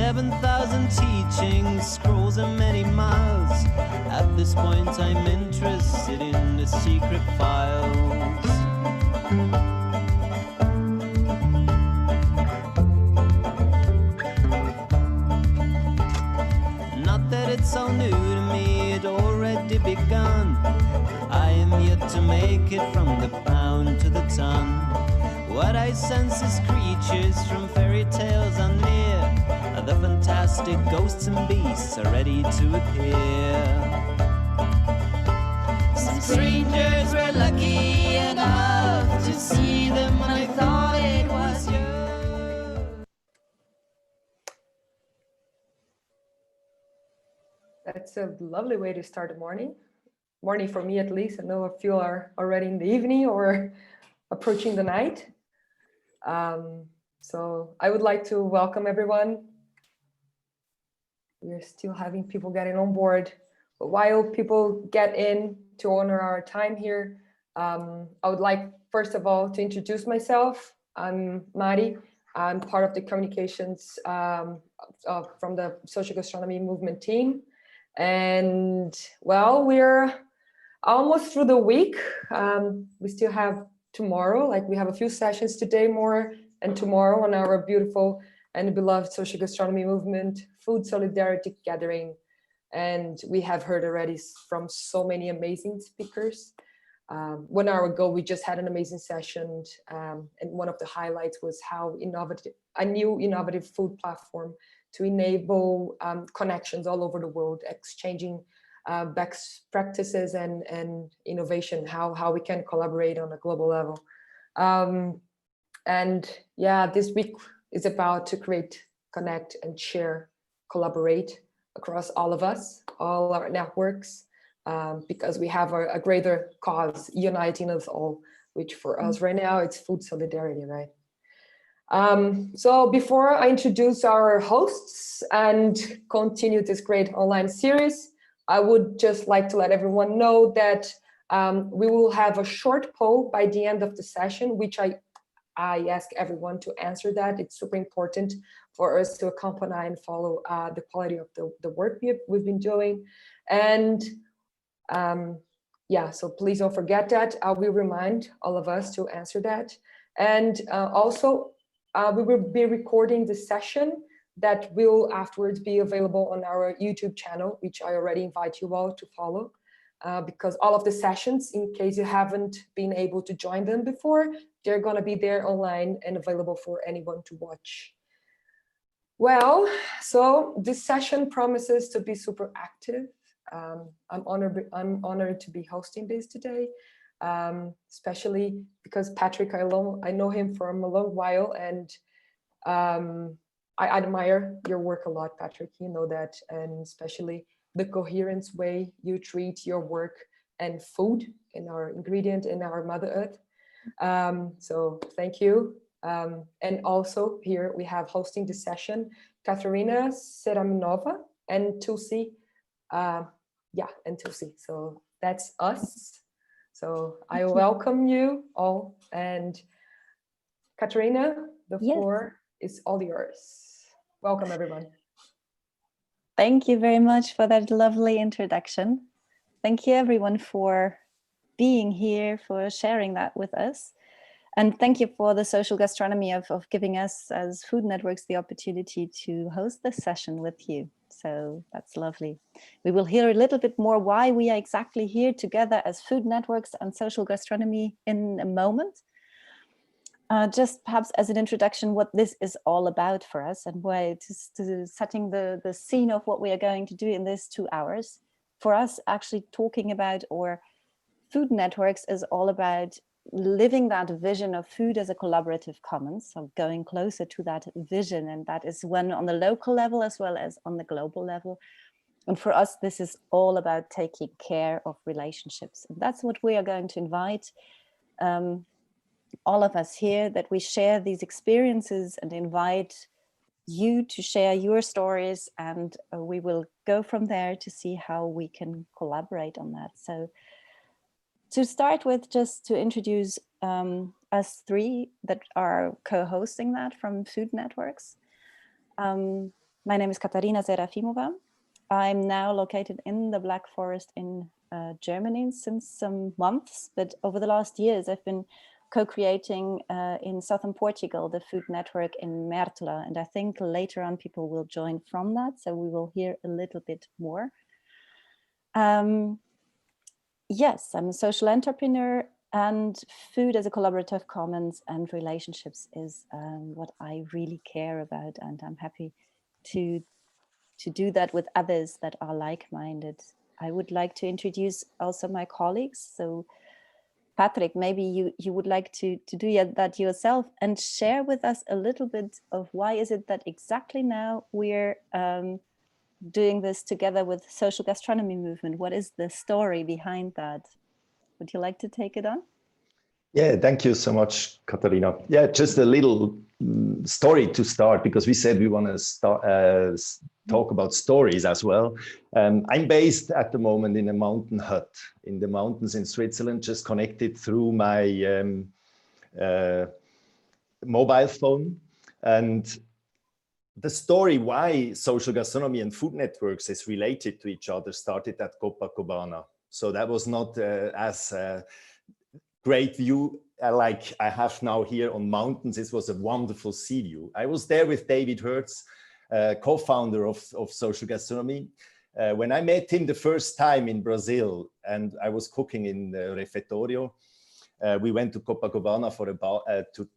7,000 teachings, scrolls and many miles. At this point I'm interested in the secret files. Not that it's all new to me, it already begun. I am yet to make it from the pound to the ton. What I sense is creatures from fairy tales are near. The fantastic ghosts and beasts are ready to appear. Some strangers were lucky enough to see them when I thought it was you. That's a lovely way to start the morning. Morning for me at least. I know a few are already in the evening or approaching the night. So I would like to welcome everyone. We're still having people getting on board, but while people get in to honor our time here, I would like first of all to introduce myself. I'm Mari. I'm part of the communications from the social gastronomy movement team. And well, we're almost through the week. We still have tomorrow, like we have a few sessions today more and tomorrow on our beautiful and beloved social gastronomy movement Food Solidarity Gathering. And we have heard already from so many amazing speakers. 1 hour ago, we just had an amazing session. And one of the highlights was how a new innovative food platform to enable connections all over the world, exchanging best practices and innovation, how we can collaborate on a global level. And yeah, this week is about to create, connect and share, collaborate across all of us, all our networks, because we have a greater cause uniting us all, which for us right now, it's food solidarity, right? So before I introduce our hosts and continue this great online series, I would just like to let everyone know that we will have a short poll by the end of the session, which I ask everyone to answer that. It's super important for us to accompany and follow the quality of the work we've been doing. And yeah, so please don't forget that. I will remind all of us to answer that. And also, we will be recording the session that will afterwards be available on our YouTube channel, which I already invite you all to follow, because all of the sessions, in case you haven't been able to join them before, they're gonna be there online and available for anyone to watch. Well, so this session promises to be super active. I'm honored to be hosting this today, especially because Patrick, I know him from a long while, and I admire your work a lot, Patrick, you know that, and especially the coherence way you treat your work and food and our ingredient in our Mother Earth. So thank you. And also here we have hosting the session, Katharina, Serafimova, and Tulsi. Yeah, and Tulsi. So that's us. So I welcome you all. And Katharina, the floor is all yours. Welcome, everyone. Thank you very much for that lovely introduction. Thank you, everyone, for being here, for sharing that with us. And thank you for the social gastronomy of giving us as food networks the opportunity to host this session with you. So that's lovely. We will hear a little bit more why we are exactly here together as food networks and social gastronomy in a moment. Just perhaps as an introduction, what this is all about for us and why to setting the scene of what we are going to do in these 2 hours. For us, actually talking about our food networks is all about living that vision of food as a collaborative commons, so going closer to that vision, and that is one on the local level as well as on the global level. And for us, this is all about taking care of relationships. And that's what we are going to invite all of us here, that we share these experiences and invite you to share your stories, and we will go from there to see how we can collaborate on that. So to start with, just to introduce us three that are co-hosting that from Food Networks. My name is Katharina Serafimova. I'm now located in the Black Forest in Germany since some months, but over the last years I've been co-creating in southern Portugal the food network in Mertela, and I think later on people will join from that, so we will hear a little bit more. Yes, I'm a social entrepreneur, and food as a collaborative commons and relationships is what I really care about, and I'm happy to do that with others that are like-minded. I would like to introduce also my colleagues. So Patrick, maybe you would like to do that yourself and share with us a little bit of why is it that exactly now we're doing this together with Social Gastronomy Movement. What is the story behind that? Would you like to take it on? Yeah, thank you so much, Katharina. Yeah, just a little story to start, because we said we want to talk about stories as well. I'm based at the moment in a mountain hut in the mountains in Switzerland, just connected through my mobile phone. And the story why social gastronomy and food networks is related to each other started at Copacabana. So that was not as great view like I have now here on mountains. It was a wonderful sea view. I was there with David Hertz, co-founder of Social Gastronomy. When I met him the first time in Brazil, and I was cooking in the refectorio, we went to Copacabana for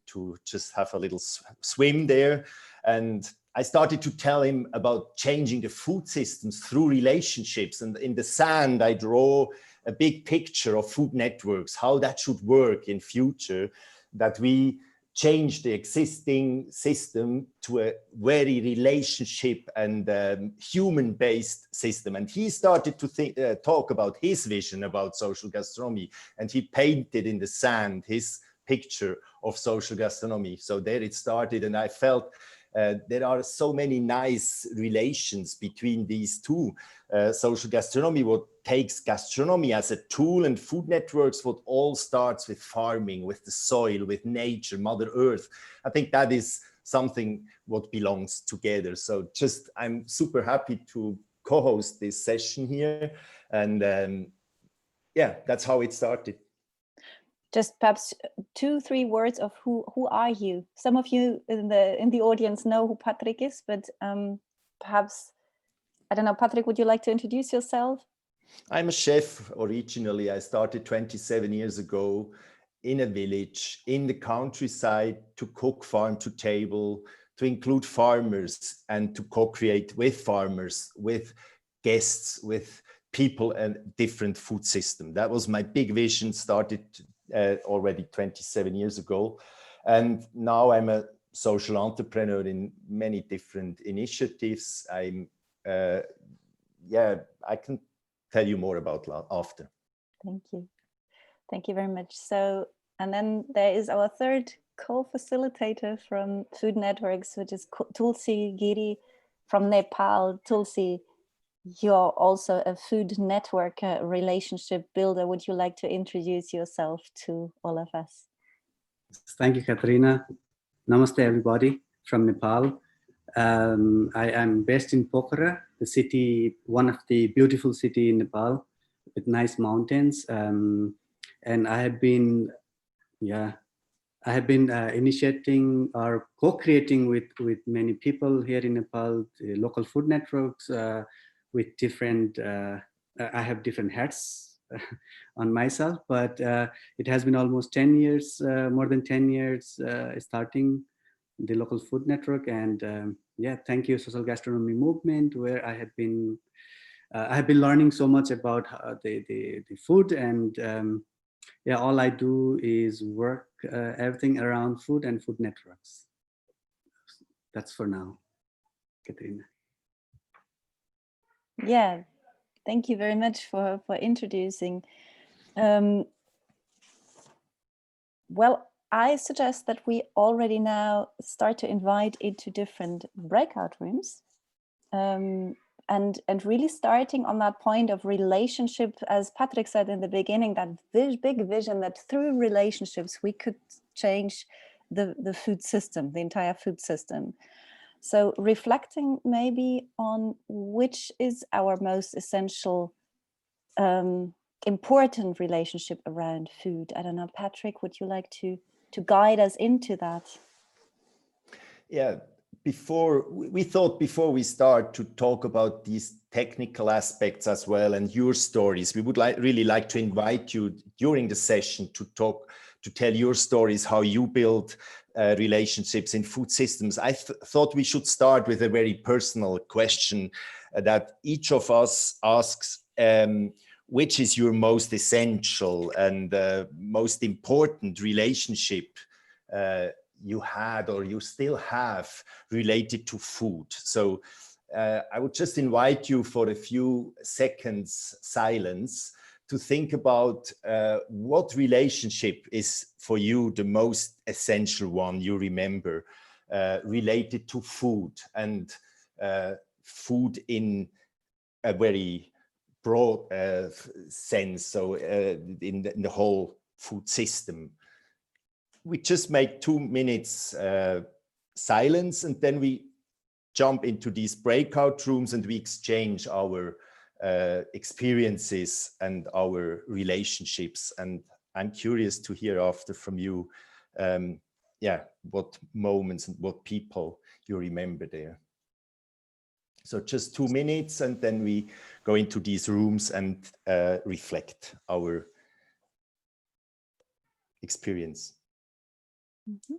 to just have a little swim there. And I started to tell him about changing the food systems through relationships. And in the sand, I draw a big picture of food networks, how that should work in future, that we change the existing system to a very relationship and human-based system. And he started to talk about his vision about social gastronomy, and he painted in the sand his picture of social gastronomy. So there it started, and I felt there are so many nice relations between these two. Social gastronomy, what takes gastronomy as a tool, and food networks, what all starts with farming, with the soil, with nature, Mother Earth. I think that is something what belongs together. So just, I'm super happy to co-host this session here. And yeah, that's how it started. Just perhaps 2-3 words of who are you? Some of you in the audience know who Patrick is, but perhaps, I don't know, Patrick, would you like to introduce yourself? I'm a chef originally. I started 27 years ago in a village in the countryside to cook farm to table, to include farmers and to co-create with farmers, with guests, with people and different food system. That was my big vision, started already 27 years ago. And now I'm a social entrepreneur in many different initiatives. I'm, yeah, I can tell you more about after. Thank you. Thank you very much. So, and then there is our third co-facilitator from Food Networks, which is Tulsi Giri from Nepal. Tulsi, you're also a food network relationship builder. Would you like to introduce yourself to all of us? Thank you, Katharina. Namaste, everybody from Nepal. I am based in Pokhara, the city, one of the beautiful city in Nepal with nice mountains. And I have been, initiating or co-creating with many people here in Nepal, local food networks with different, I have different hats on myself, but it has been almost 10 years, more than 10 years starting the local food network. And yeah, thank you, Social Gastronomy Movement, where I have been learning so much about the food. And yeah, all I do is work everything around food and food networks. That's for now, Katharina. Yeah, thank you very much for introducing. Well, I suggest that we already now start to invite into different breakout rooms, and really starting on that point of relationship, as Patrick said in the beginning, that big vision that through relationships we could change the food system, the entire food system. So reflecting maybe on which is our most essential, important relationship around food. I don't know, Patrick, would you like to guide us into that? Yeah, we thought before we start to talk about these technical aspects as well and your stories, we would really like to invite you during the session to tell your stories, how you build relationships in food systems. I thought we should start with a very personal question that each of us asks, which is your most essential and most important relationship you had or you still have related to food. So I would just invite you for a few seconds silence to think about what relationship is for you the most essential one you remember related to food, and food in a very broad sense, so in the whole food system. We just make 2 minutes silence, and then we jump into these breakout rooms and we exchange our experiences and our relationships. And I'm curious to hear after from you, what moments and what people you remember there. So just 2 minutes, and then we go into these rooms and reflect our experience. Mm-hmm.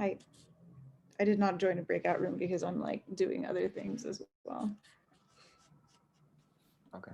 I did not join a breakout room because I'm like doing other things as well. Okay.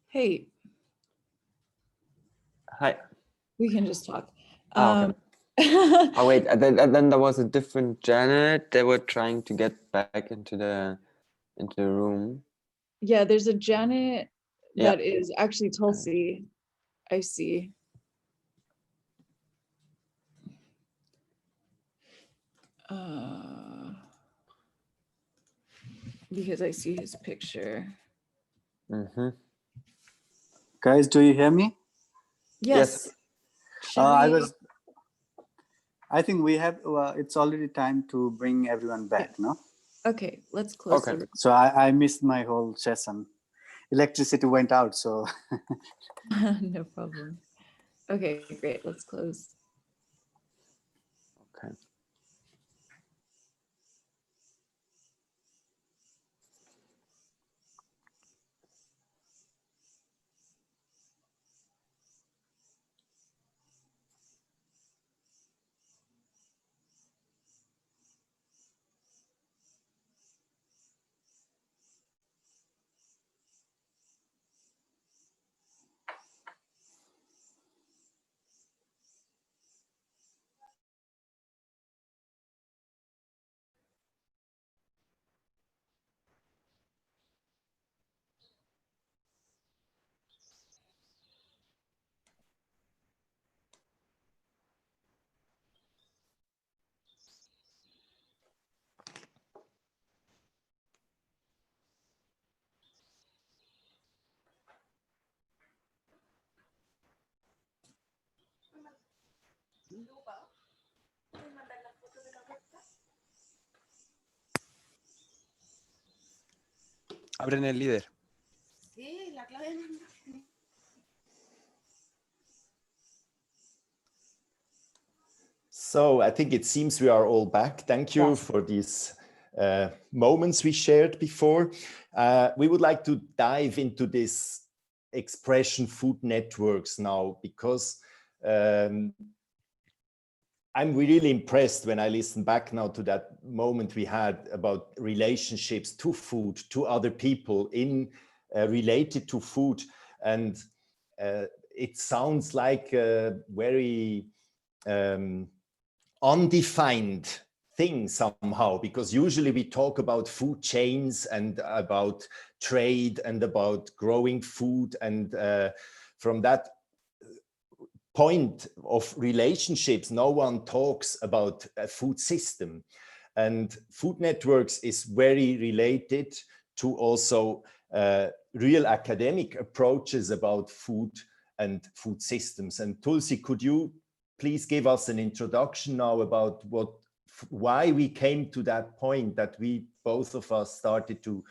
Hey, Hi. we can just talk. Okay. Oh wait, then there was a different Janet. They were trying to get back into the room. Yeah, there's a Janet Yeah. that is actually Tulsi. I see. Because I see his picture. Mm-hmm. Guys, do you hear me? Yes. I think we have, it's already time to bring everyone back, no? Okay, let's close the room. So I missed my whole session. Electricity went out, so. No problem. Okay, great, let's close. Okay. Abren el líder. So I think it seems we are all back. Thank you for these moments we shared before. We would like to dive into this expression food networks now, because I'm really impressed when I listen back now to that moment we had about relationships to food, to other people in related to food. And it sounds like a very undefined thing somehow, because usually we talk about food chains and about trade and about growing food, and from that point of relationships no one talks about a food system. And food networks is very related to also real academic approaches about food and food systems. And Tulsi, could you please give us an introduction now about why we came to that point that we both of us started to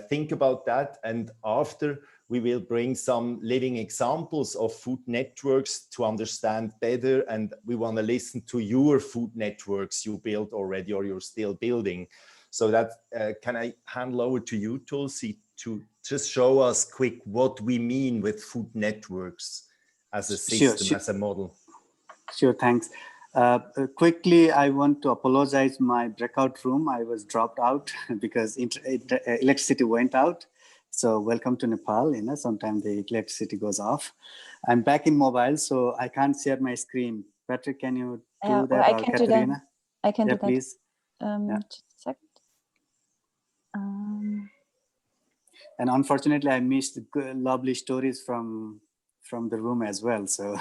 think about that, and after we will bring some living examples of food networks to understand better, and we want to listen to your food networks you built already or you're still building. So that can I hand over to you, Tulsi, to just show us quick what we mean with food networks as a system, as a model. Sure, thanks. Quickly, I want to apologize my breakout room. I was dropped out because electricity went out. So welcome to Nepal. You know, sometimes the electricity goes off. I'm back in mobile, so I can't share my screen. Patrick, can you do that? I or can Katharina? do that. I can do that. Please. Just a second. And unfortunately, I missed lovely stories from the room as well. So.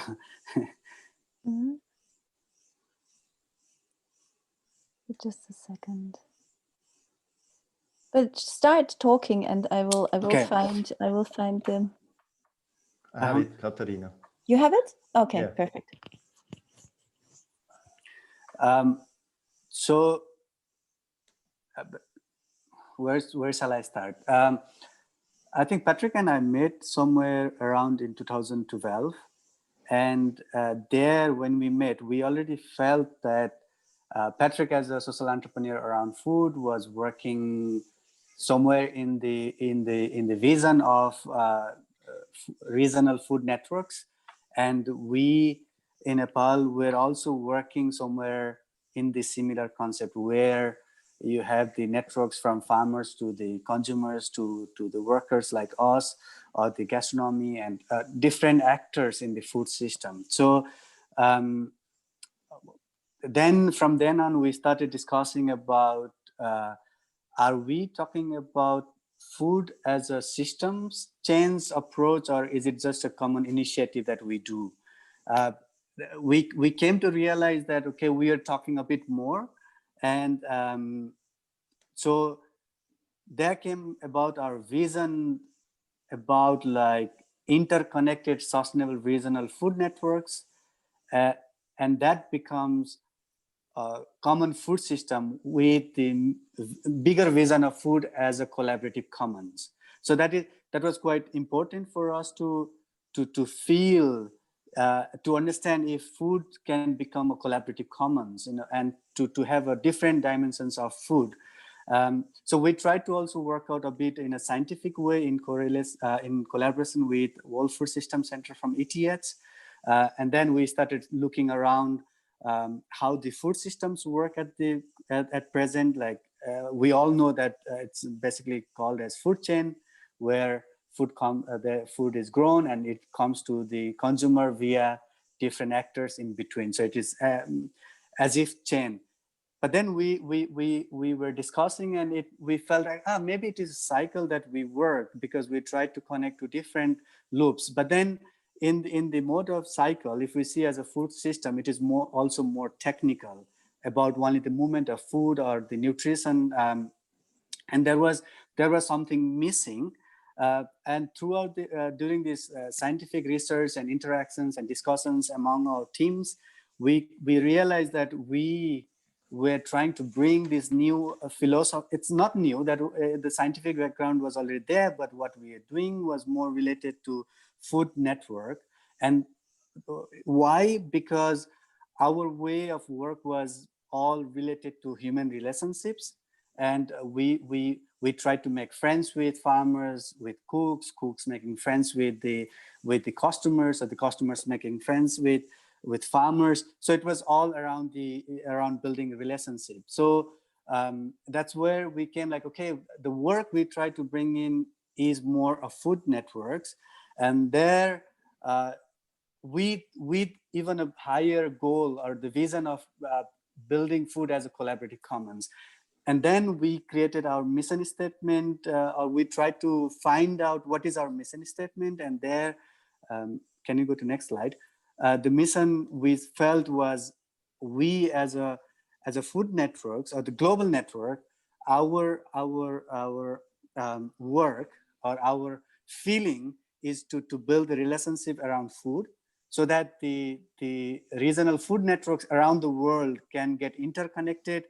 Just a second. But start talking, and I will find them. I have it, Katharina. You have it? Okay, yeah. Perfect. So where shall I start? I think Patrick and I met somewhere around in 2012, and there when we met, we already felt that Patrick, as a social entrepreneur around food, was working somewhere in the vision of regional food networks, and we in Nepal were also working somewhere in the similar concept where you have the networks from farmers to the consumers to the workers like us, or the gastronomy, and different actors in the food system. So then from then on, we started discussing about, are we talking about food as a systems change approach, or is it just a common initiative that we do? We came to realize that, okay, we are talking a bit more. And so there came about our vision about like interconnected sustainable regional food networks. And that becomes a common food system with the bigger vision of food as a collaborative commons. So that was quite important for us to feel, to understand if food can become a collaborative commons, you know, and to have a different dimensions of food. So we tried to also work out a bit in a scientific way in collaboration with World Food System Center from ETH. And then we started looking around how the food systems work at present. Like we all know that it's basically called as food chain, where the food is grown and it comes to the consumer via different actors in between. So it is as if chain. But then we were discussing, and we felt like, maybe it is a cycle that we work, because we tried to connect to different loops. But then in the mode of cycle, if we see as a food system, it is also more technical about only the movement of food or the nutrition. And there was something missing. And throughout during this scientific research and interactions and discussions among our teams, we realized that we were trying to bring this new philosophy. It's not new, that the scientific background was already there, but what we are doing was more related to food network. And why? Because our way of work was all related to human relationships. And we tried to make friends with farmers, with cooks making friends with the customers, or the customers making friends with farmers. So it was all around building a relationship. So that's where we came like, okay, the work we try to bring in is more of food networks. And there, with even a higher goal, or the vision of building food as a collaborative commons. And then we created our mission statement, or we tried to find out what is our mission statement. And there, can you go to next slide? The mission we felt was, we as a food networks, or the global network, our work, or our feeling is to build a relationship around food, so that the regional food networks around the world can get interconnected,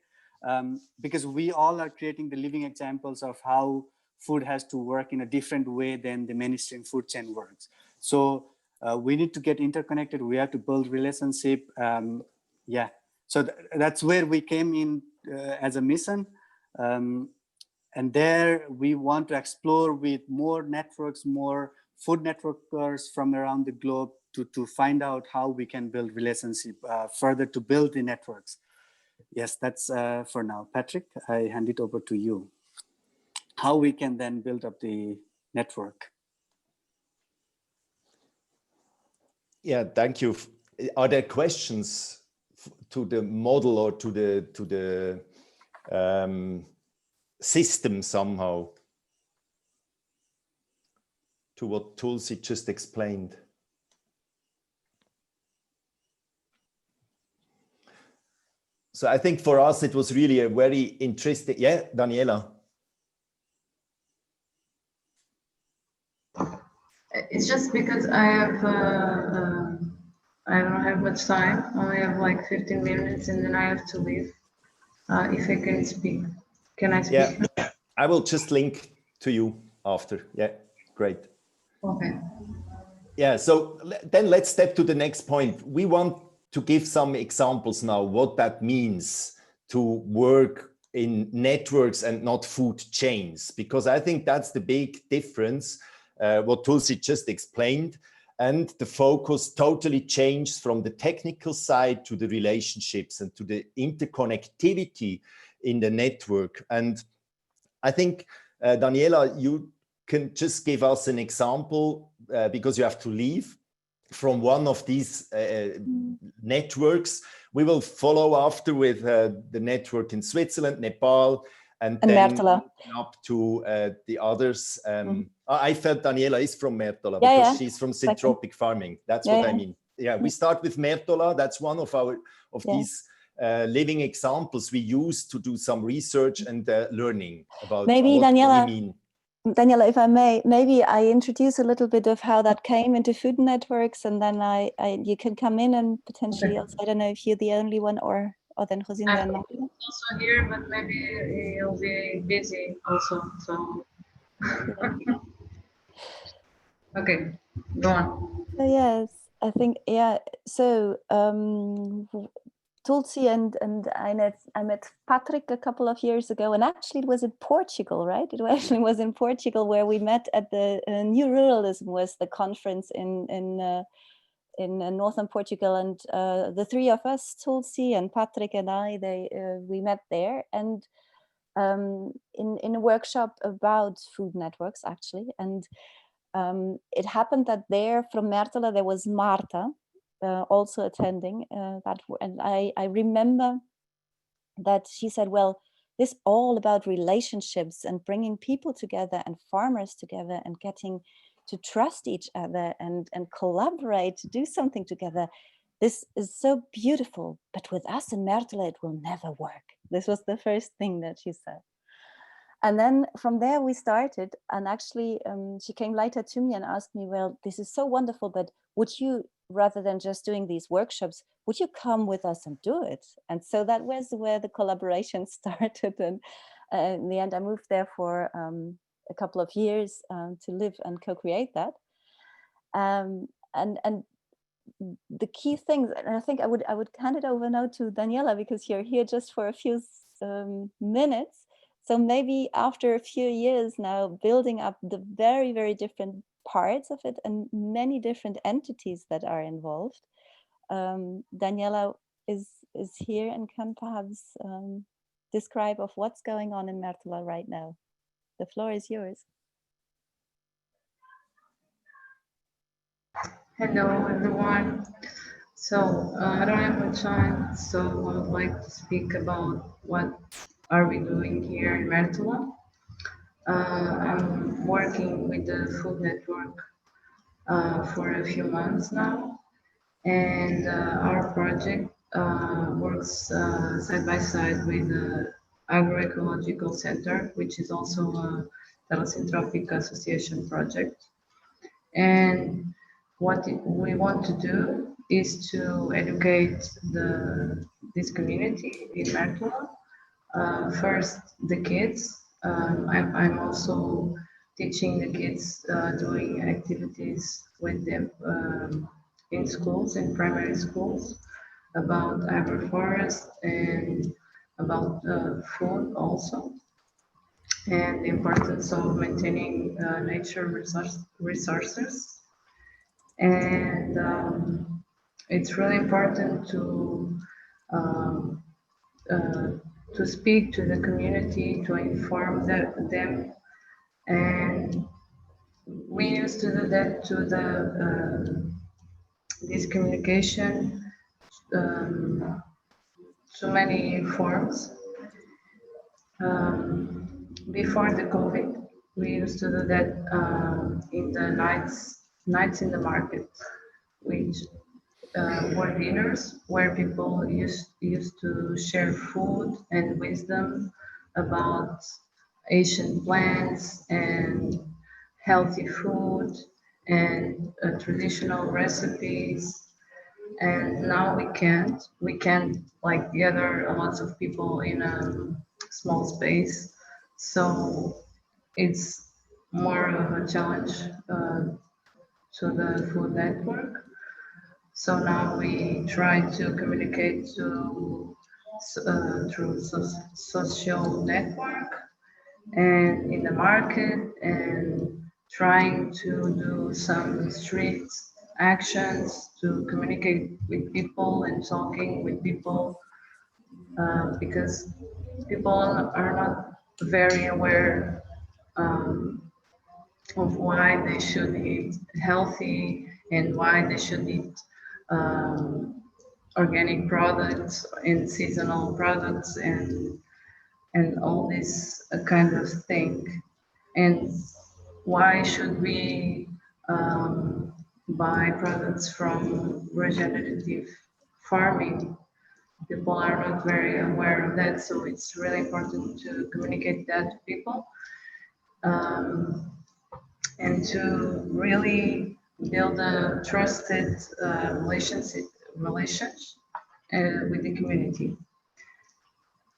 because we all are creating the living examples of how food has to work in a different way than the mainstream food chain works. So we need to get interconnected. We have to build relationship. Yeah, so that's where we came in as a mission. And there we want to explore with more networks, more food networkers from around the globe, to find out how we can build relationship further, to build the networks. Yes, that's for now. Patrick, I hand it over to you. How we can then build up the network. Yeah, thank you. Are there questions to the model, or to the system somehow, to what Tulsi just explained? So I think for us, it was really a very interesting, yeah, Daniela. It's just because I don't have much time. I only have like 15 minutes, and then I have to leave. If I can speak, can I speak? Yeah, I will just link to you after. Yeah, great. Okay. Yeah, so then let's step to the next point. We want to give some examples now what that means to work in networks and not food chains, because I think that's the big difference, what Tulsi just explained. And the focus totally changed from the technical side to the relationships and to the interconnectivity in the network. And I think, Daniela, you can just give us an example, because you have to leave, from one of these networks. We will follow after with the network in Switzerland, Nepal, and then Mertola. up to the others. I felt Daniela is from Mertola, Yeah, because yeah, she's from exactly. Syntropic Farming. That's Yeah, what I yeah. mean. Yeah, we start with Mertola. That's one of these living examples we use to do some research and learning about Maybe what Daniela, we mean. Daniela, if I may, maybe I introduce a little bit of how that came into food networks, and then you can come in and potentially also, I don't know if you're the only one or then Josinda and Martina. Also here, but maybe you'll be busy also. So okay, go on. So yes, I think So Tulsi and I met Patrick a couple of years ago, and actually it was in Portugal, right? It actually was in Portugal where we met at the New Ruralism was the conference in northern Portugal, and the three of us, Tulsi and Patrick and I, we met there, and in a workshop about food networks actually, and it happened that there from Mertola there was Marta. Also attending that, and I remember that she said, well, this all about relationships and bringing people together and farmers together and getting to trust each other and collaborate to do something together. This is so beautiful, but with us in Mertola it will never work. This was the first thing that she said. And then from there we started, and actually she came later to me and asked me, well, this is so wonderful, but would you, rather than just doing these workshops, would you come with us and do it? And so that was where the collaboration started. And in the end, I moved there for a couple of years to live and co-create that. And the key things, and I think I would hand it over now to Daniela, because you're here just for a few minutes. So maybe after a few years now, building up the very, very different parts of it and many different entities that are involved, Daniela is here and can perhaps describe of what's going on in Mertola right now. The floor is yours. Hello, everyone. So I don't have much time, so I would like to speak about what are we doing here in Mertola. I'm working with the food network for a few months now, and our project works side by side with the Agroecological Center, which is also a Telesyntropic Association project. And what we want to do is to educate this community in Mertola. First, the kids. I'm also teaching the kids, doing activities with them in schools, in primary schools, about agroforest and about food also, and the importance of maintaining nature resources. And it's really important to speak to the community, to inform them, and we used to do that to this communication to many forms. Before the COVID, we used to do that in the nights in the market, which were dinners where people used to share food and wisdom about Asian plants and healthy food and traditional recipes. And now we can't like gather lots of people in a small space. So it's more of a challenge to the food network. So now we try to communicate through social network and in the market, and trying to do some street actions to communicate with people and talking with people, because people are not very aware of why they should eat healthy and why they should eat organic products and seasonal products and all this kind of thing. And why should we buy products from regenerative farming? People are not very aware of that, so it's really important to communicate that to people and to really build a trusted relationship with the community.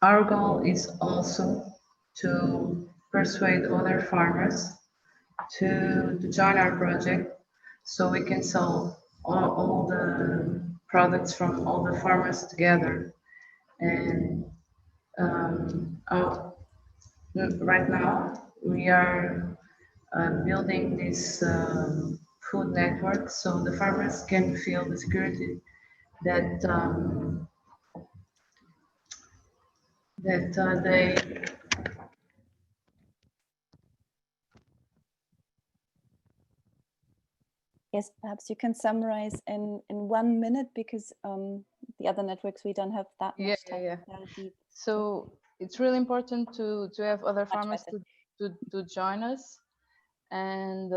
Our goal is also to persuade other farmers to join our project so we can sell all the products from all the farmers together. And right now we are building this food network so the farmers can feel the security that they. Yes, perhaps you can summarize in 1 minute because the other networks, we don't have that much time. Yeah. So it's really important to have other farmers to join us, and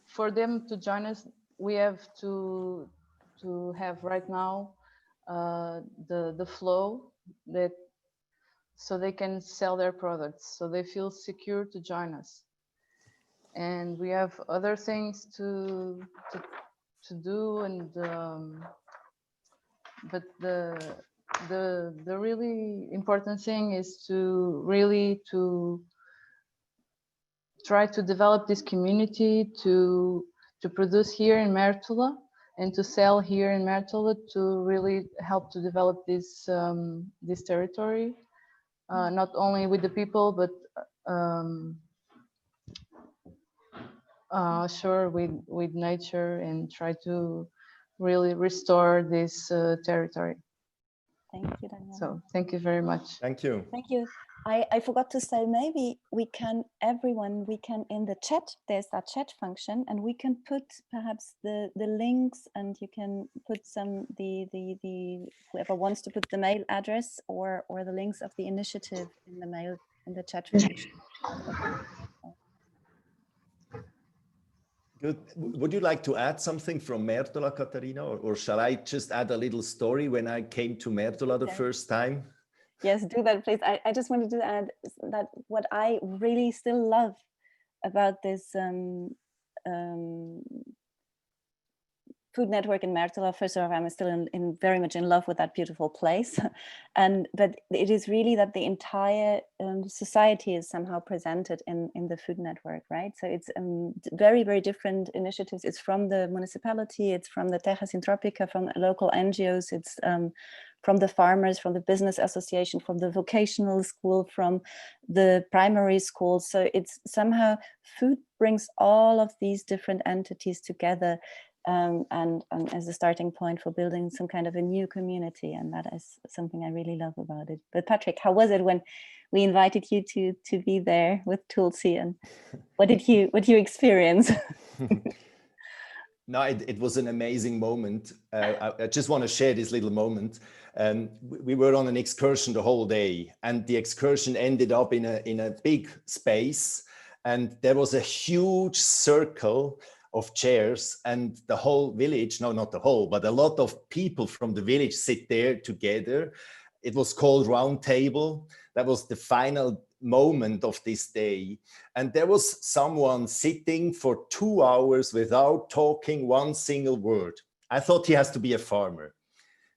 for them to join us, we have to have right now the flow that so they can sell their products, so they feel secure to join us. And we have other things to do, and but the really important thing is to really try to develop this community to produce here in Mertola and to sell here in Mertola to really help to develop this this territory, not only with the people but sure with nature, and try to really restore this territory. Thank you, Daniela. So thank you very much. Thank you. Thank you. I forgot to say, maybe we can, everyone, we can in the chat, there's that chat function, and we can put perhaps the links, and you can put some, whoever wants to put the mail address or the links of the initiative in the mail, in the chat function. Good. Would you like to add something from Mertola, Katharina, or shall I just add a little story when I came to Mertola the first time? Yes, do that, please. I just wanted to add that what I really still love about this food network in Mertola. First of all, I'm still very much in love with that beautiful place, but it is really that the entire society is somehow presented in the food network, right? So it's very, very different initiatives. It's from the municipality, it's from the Terra Sintropica, from local NGOs, it's from the farmers, from the business association, from the vocational school, from the primary school. So it's somehow food brings all of these different entities together. And as a starting point for building some kind of a new community, and that is something I really love about it. But Patrick, how was it when we invited you to be there with Tulsi, and what did you experience? No, it was an amazing moment. I just want to share this little moment. We were on an excursion the whole day, and the excursion ended up in a big space, and there was a huge circle of chairs, and the whole village, no, not the whole, but a lot of people from the village sit there together. It was called roundtable. That was the final moment of this day. And there was someone sitting for 2 hours without talking one single word. I thought he has to be a farmer,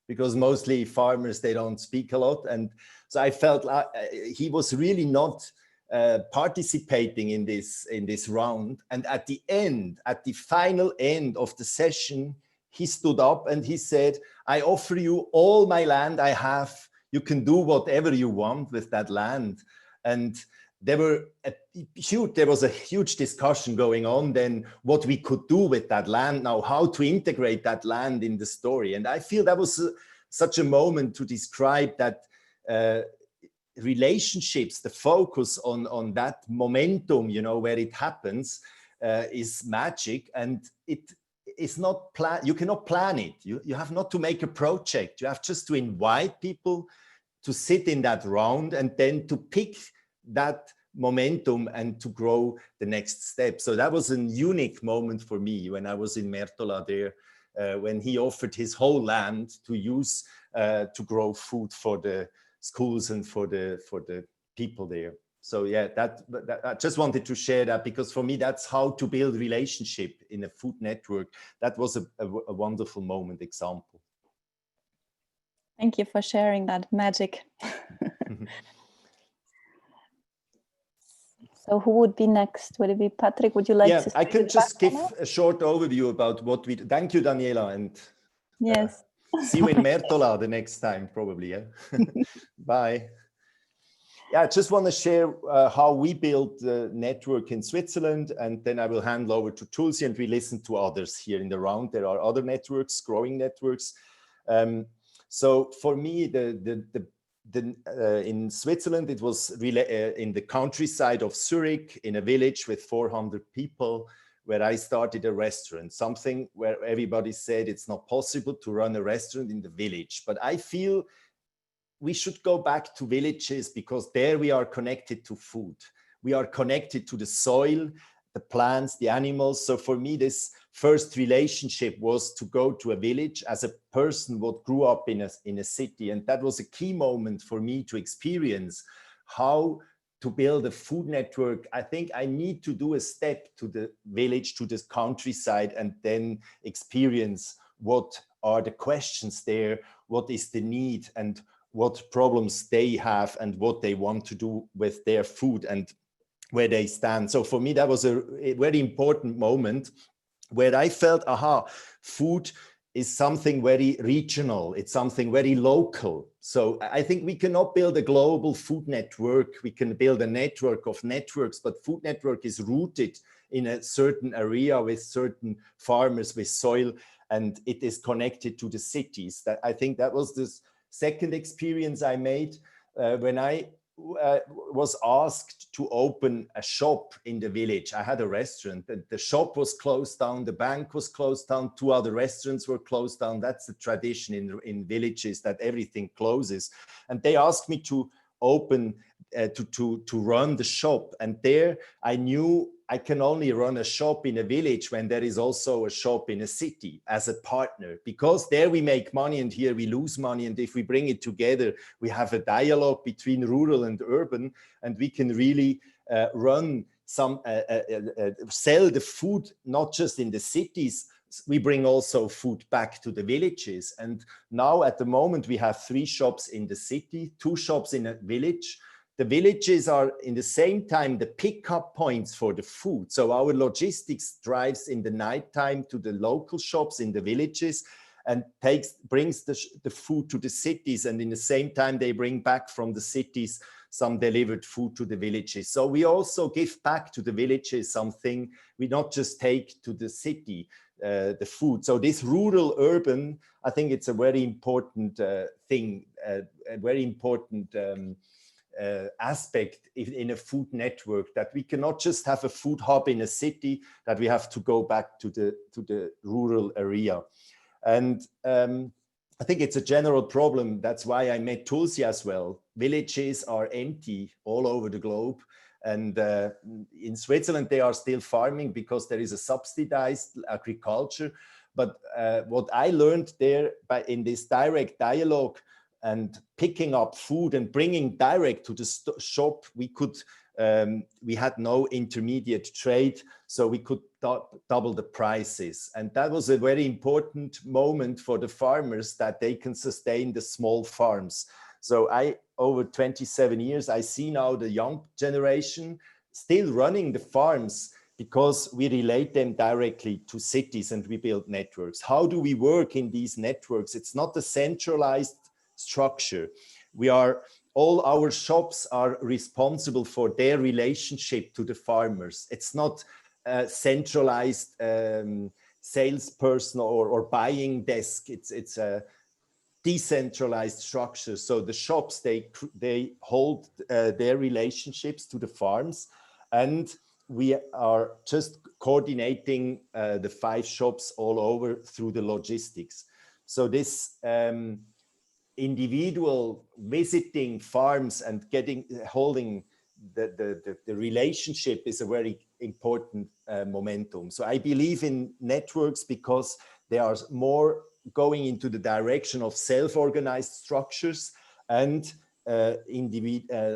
because mostly farmers, they don't speak a lot. And so I felt like he was really not participating in this round. And at the end, at the final end of the session, he stood up and he said, I offer you all my land I have. You can do whatever you want with that land. And there was a huge discussion going on then what we could do with that land now, how to integrate that land in the story. And I feel that was such a moment to describe that relationships, the focus on that momentum, you know, where it happens, is magic, and it is not plan. You cannot plan it. You have not to make a project. You have just to invite people to sit in that round and then to pick that momentum and to grow the next step. So that was a unique moment for me when I was in Mertola there, when he offered his whole land to use to grow food for the schools and for the people there. So yeah, that I just wanted to share that, because for me that's how to build relationship in a food network. That was a wonderful moment example. Thank you for sharing that magic. So who would be next? Would it be Patrick? Would you like to? I can just give a short overview about what we. Thank you, Daniela, and yes. See you in Mertola the next time, probably. Yeah. Bye. Yeah, I just want to share how we built the network in Switzerland, and then I will hand over to Tulsi and we listen to others here in the round. There are other networks, growing networks. So for me, in Switzerland, it was really in the countryside of Zurich, in a village with 400 people, where I started a restaurant, something where everybody said it's not possible to run a restaurant in the village. But I feel we should go back to villages, because there we are connected to food. We are connected to the soil, the plants, the animals. So for me, this first relationship was to go to a village as a person what grew up in a city. And that was a key moment for me to experience how to build a food network. I think I need to do a step to the village, to this countryside, and then experience what are the questions there, what is the need, and what problems they have, and what they want to do with their food, and where they stand. So for me, that was a very important moment where I felt, aha, food is something very regional. It's something very local. So I think we cannot build a global food network. We can build a network of networks, but food network is rooted in a certain area with certain farmers, with soil, and it is connected to the cities. That I think that was the second experience I made when I was asked to open a shop in the village. I had a restaurant, and the shop was closed down, the bank was closed down, 2 other restaurants were closed down. That's the tradition in villages, that everything closes. And they asked me to open, to run the shop. And there I knew I can only run a shop in a village when there is also a shop in a city as a partner, because there we make money and here we lose money. And if we bring it together, we have a dialogue between rural and urban, and we can really run some, sell the food, not just in the cities. We bring also food back to the villages. And now at the moment, we have 3 shops in the city, 2 shops in a village. The villages are in the same time the pickup points for the food. So our logistics drives in the nighttime to the local shops in the villages and brings the food to the cities. And in the same time, they bring back from the cities some delivered food to the villages. So we also give back to the villages something. We not just take to the city the food. So this rural urban, I think it's a very important thing, a very important aspect in a food network, that we cannot just have a food hub in a city, that we have to go back to the rural area. And I think it's a general problem. That's why I met Tulsi as well. Villages are empty all over the globe. And in Switzerland, they are still farming because there is a subsidized agriculture. But what I learned there in this direct dialogue and picking up food and bringing direct to the shop, we had no intermediate trade, so we could double the prices. And that was a very important moment for the farmers, that they can sustain the small farms. So over 27 years, I see now the young generation still running the farms, because we relate them directly to cities and we build networks. How do we work in these networks? It's not a centralized structure. All our shops are responsible for their relationship to the farmers. It's not a centralized salesperson or buying desk. decentralized structures. So the shops, they hold their relationships to the farms, and we are just coordinating the 5 shops all over through the logistics. So this individual visiting farms and holding the relationship is a very important momentum. So I believe in networks because they are more going into the direction of self-organized structures, and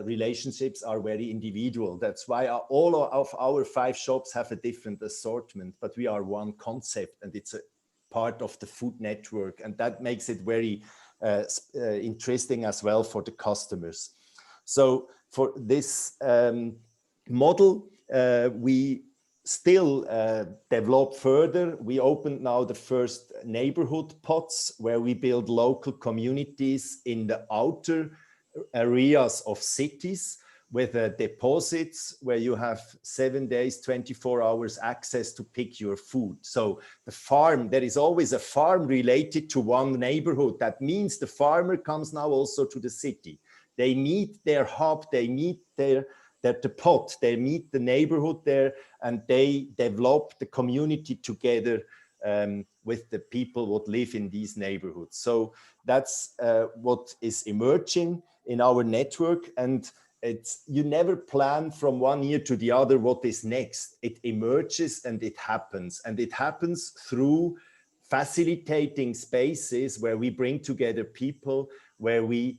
relationships are very individual. That's why all of our 5 shops have a different assortment, but we are one concept, and it's a part of the food network, and that makes it very interesting as well for the customers. So for this model, we still develop further. We opened now the first neighborhood pots where we build local communities in the outer areas of cities with deposits where you have 7 days, 24 hours access to pick your food. So the farm, there is always a farm related to one neighborhood. That means the farmer comes now also to the city. They meet their hub, they meet the pot, they meet the neighborhood there, and they develop the community together with the people what live in these neighborhoods. So that's what is emerging in our network, and you never plan from one year to the other what is next. It emerges and it happens through facilitating spaces where we bring together people, where we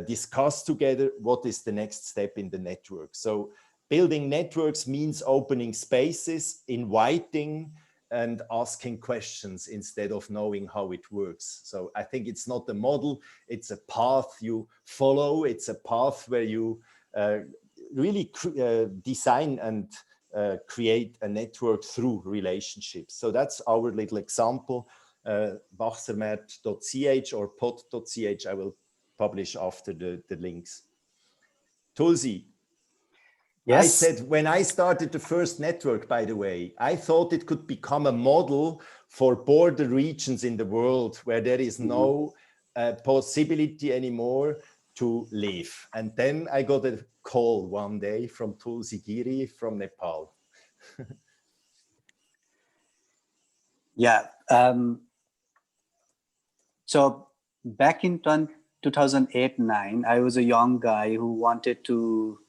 discuss together what is the next step in the network. So building networks means opening spaces, inviting and asking questions instead of knowing how it works. So I think it's not a model, it's a path you follow. It's a path where you really design and create a network through relationships. So that's our little example, wachsermarkt.ch or pot.ch. I will publish after the links. Tulsi. Yes. I said, when I started the first network, by the way, I thought it could become a model for border regions in the world where there is no possibility anymore to live. And then I got a call one day from Tulsi Giri from Nepal. Yeah. So back in 2008-9, I was a young guy who wanted to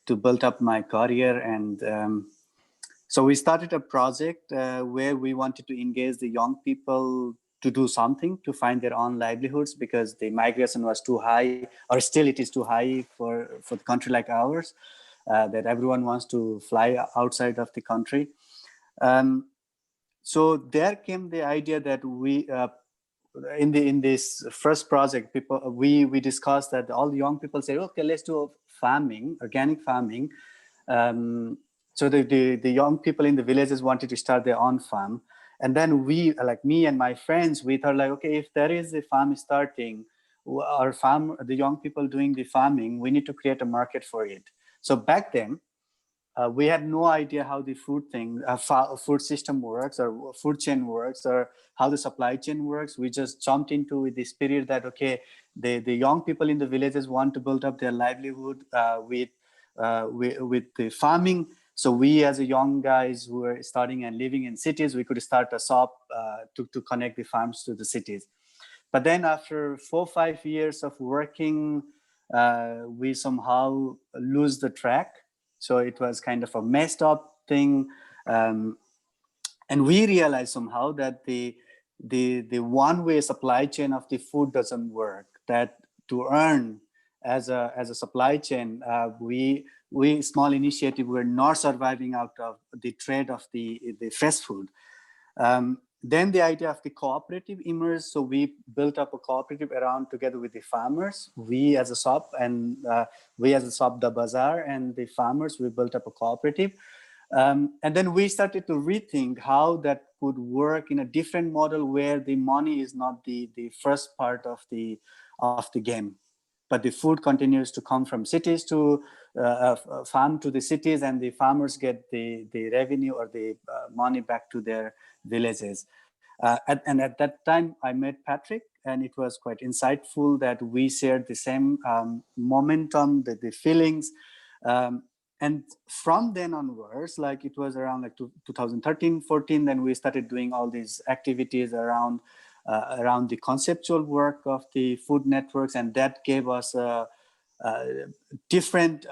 build up my career, and so we started a project where we wanted to engage the young people to do something to find their own livelihoods, because the migration was too high, or still it is too high for a country like ours, that everyone wants to fly outside of the country. So there came the idea that we in this first project, we discussed that all the young people said, okay, let's do farming, organic farming. So the young people in the villages wanted to start their own farm. And then we, like me and my friends, we thought like, okay, if there is a farm starting, the young people doing the farming, we need to create a market for it. So back then, we had no idea how the food system works, or food chain works, or how the supply chain works. We just jumped into the spirit that, okay, the young people in the villages want to build up their livelihood with the farming. So we, as a young guys who were starting and living in cities, we could start a shop to connect the farms to the cities. But then after 4 or 5 years of working, we somehow lose the track. So it was kind of a messed up thing. And we realized somehow that the one-way supply chain of the food doesn't work, that to earn as a supply chain, we small initiative were not surviving out of the trade of the fresh food. Then the idea of the cooperative emerged. So we built up a cooperative around together with the farmers. We as a shop, and we as a shop, the bazaar, and the farmers, we built up a cooperative. And then we started to rethink how that could work in a different model where the money is not the first part of the game, but the food continues to come from cities to farm to the cities, and the farmers get the revenue or the money back to their villages. And at that time, I met Patrick, and it was quite insightful that we shared the same momentum, the feelings. And from then onwards, like it was around like 2013, 14, then we started doing all these activities around the conceptual work of the food networks, and that gave us a different.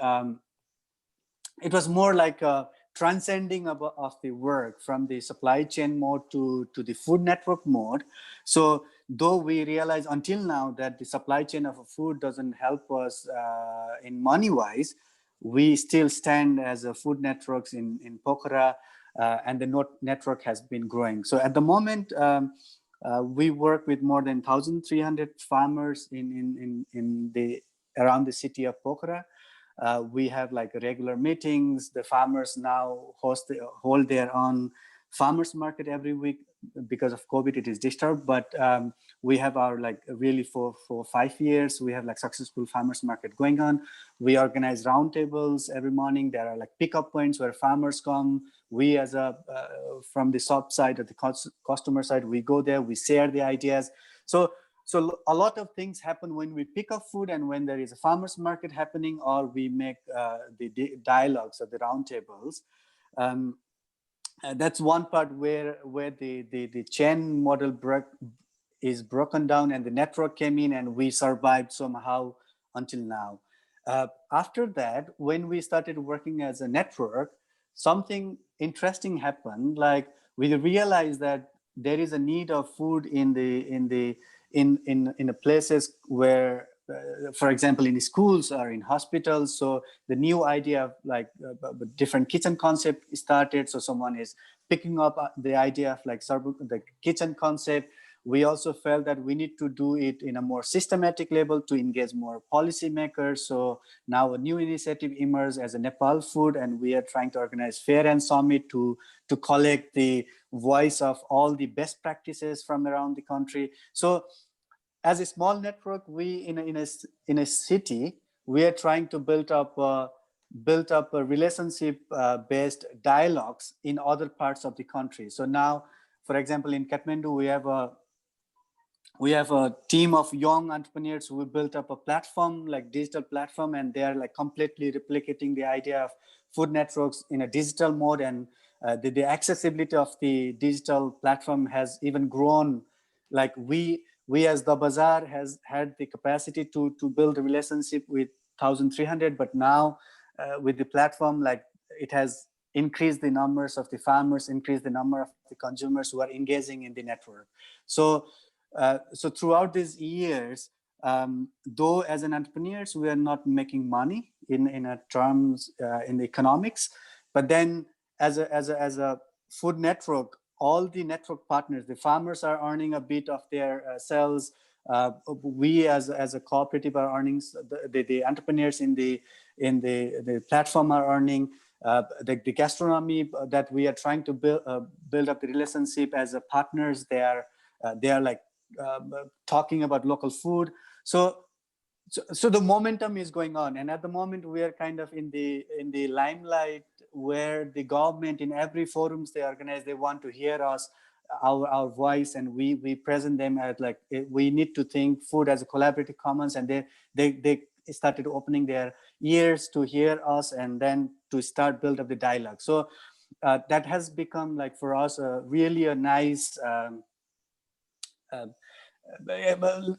It was more like a transcending of the work from the supply chain mode to the food network mode. So though we realize until now that the supply chain of a food doesn't help us in money wise, we still stand as a food networks in Pokhara, and the network has been growing. So at the moment, we work with more than 1,300 farmers around the city of Pokhara. We have like regular meetings. The farmers now hold their own farmers market every week. Because of COVID, it is disturbed, but we have our like really for 5 years, we have like successful farmers market going on. We organize roundtables every morning. There are like pickup points where farmers come. We as from the shop side or the customer side, we go there, we share the ideas. So a lot of things happen when we pick up food and when there is a farmers market happening, or we make the dialogues or the roundtables. That's one part where the chain model is broken down and the network came in, and we survived somehow until now. After that, when we started working as a network, something interesting happened. Like we realized that there is a need of food in the places where, for example, in schools or in hospitals. So the new idea of like different kitchen concept started. So someone is picking up the idea of like the kitchen concept. We also felt that we need to do it in a more systematic level to engage more policymakers. So now a new initiative emerged as a Nepal Food, and we are trying to organize fair and summit to collect the voice of all the best practices from around the country. So as a small network, we in a city, we are trying to build up a relationship based dialogues in other parts of the country. So now, for example, in Kathmandu, we have a team of young entrepreneurs who built up a platform, like digital platform, and they are like completely replicating the idea of food networks in a digital mode. And the accessibility of the digital platform has even grown. Like we as the Bazaar has had the capacity to build a relationship with 1,300, but now with the platform, like it has increased the numbers of the farmers, increased the number of the consumers who are engaging in the network. So throughout these years, though as an entrepreneurs, we are not making money in terms in the economics, but then as a food network, all the network partners, the farmers are earning a bit of their sales. We as a cooperative are earning. The entrepreneurs in the platform are earning. The gastronomy that we are trying to build up the relationship as a partners. They are like talking about local food. So the momentum is going on, and at the moment we are kind of in the limelight, where the government in every forums they organize, they want to hear us, our voice, and we present them as like we need to think food as a collaborative commons, and they started opening their ears to hear us, and then to start build up the dialogue. So that has become like for us really a nice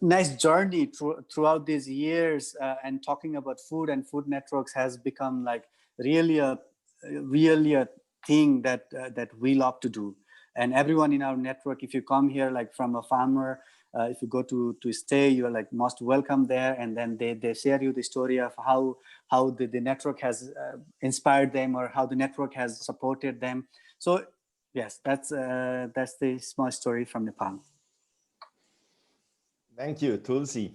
nice journey throughout these years, and talking about food and food networks has become like really a thing that we love to do. And everyone in our network, if you come here like from a farmer, if you go to stay, you are like most welcome there, and then they share you the story of how the network has inspired them, or how the network has supported them. So yes, that's the small story from Nepal. Thank you, Tulsi.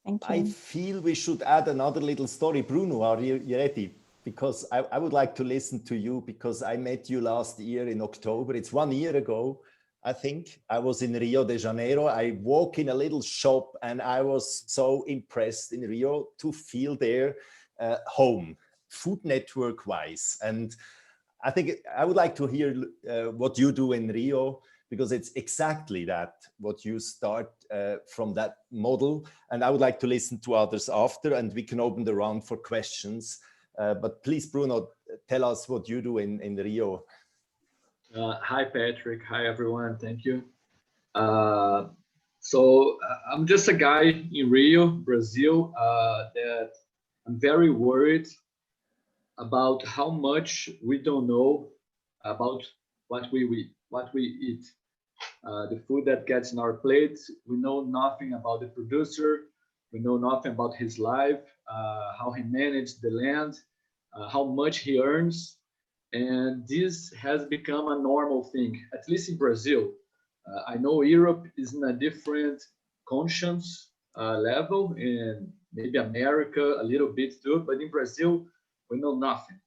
Thank you. I feel we should add another little story. Bruno, are you ready? Because I would like to listen to you, because I met you last year in October. It's 1 year ago, I think. I was in Rio de Janeiro. I walk in a little shop, and I was so impressed in Rio to feel there home, food network wise. And I think I would like to hear what you do in Rio, because it's exactly that, what you start from that model. And I would like to listen to others after, and we can open the round for questions. But please, Bruno, tell us what you do in Rio. Hi, Patrick. Hi, everyone. Thank you. So I'm just a guy in Rio, Brazil, that I'm very worried about how much we don't know about what we eat. The food that gets in our plates, we know nothing about the producer. We know nothing about his life, how he managed the land, how much he earns. And this has become a normal thing, at least in Brazil. I know Europe is in a different conscience level, and maybe America a little bit too, but in Brazil, we know nothing.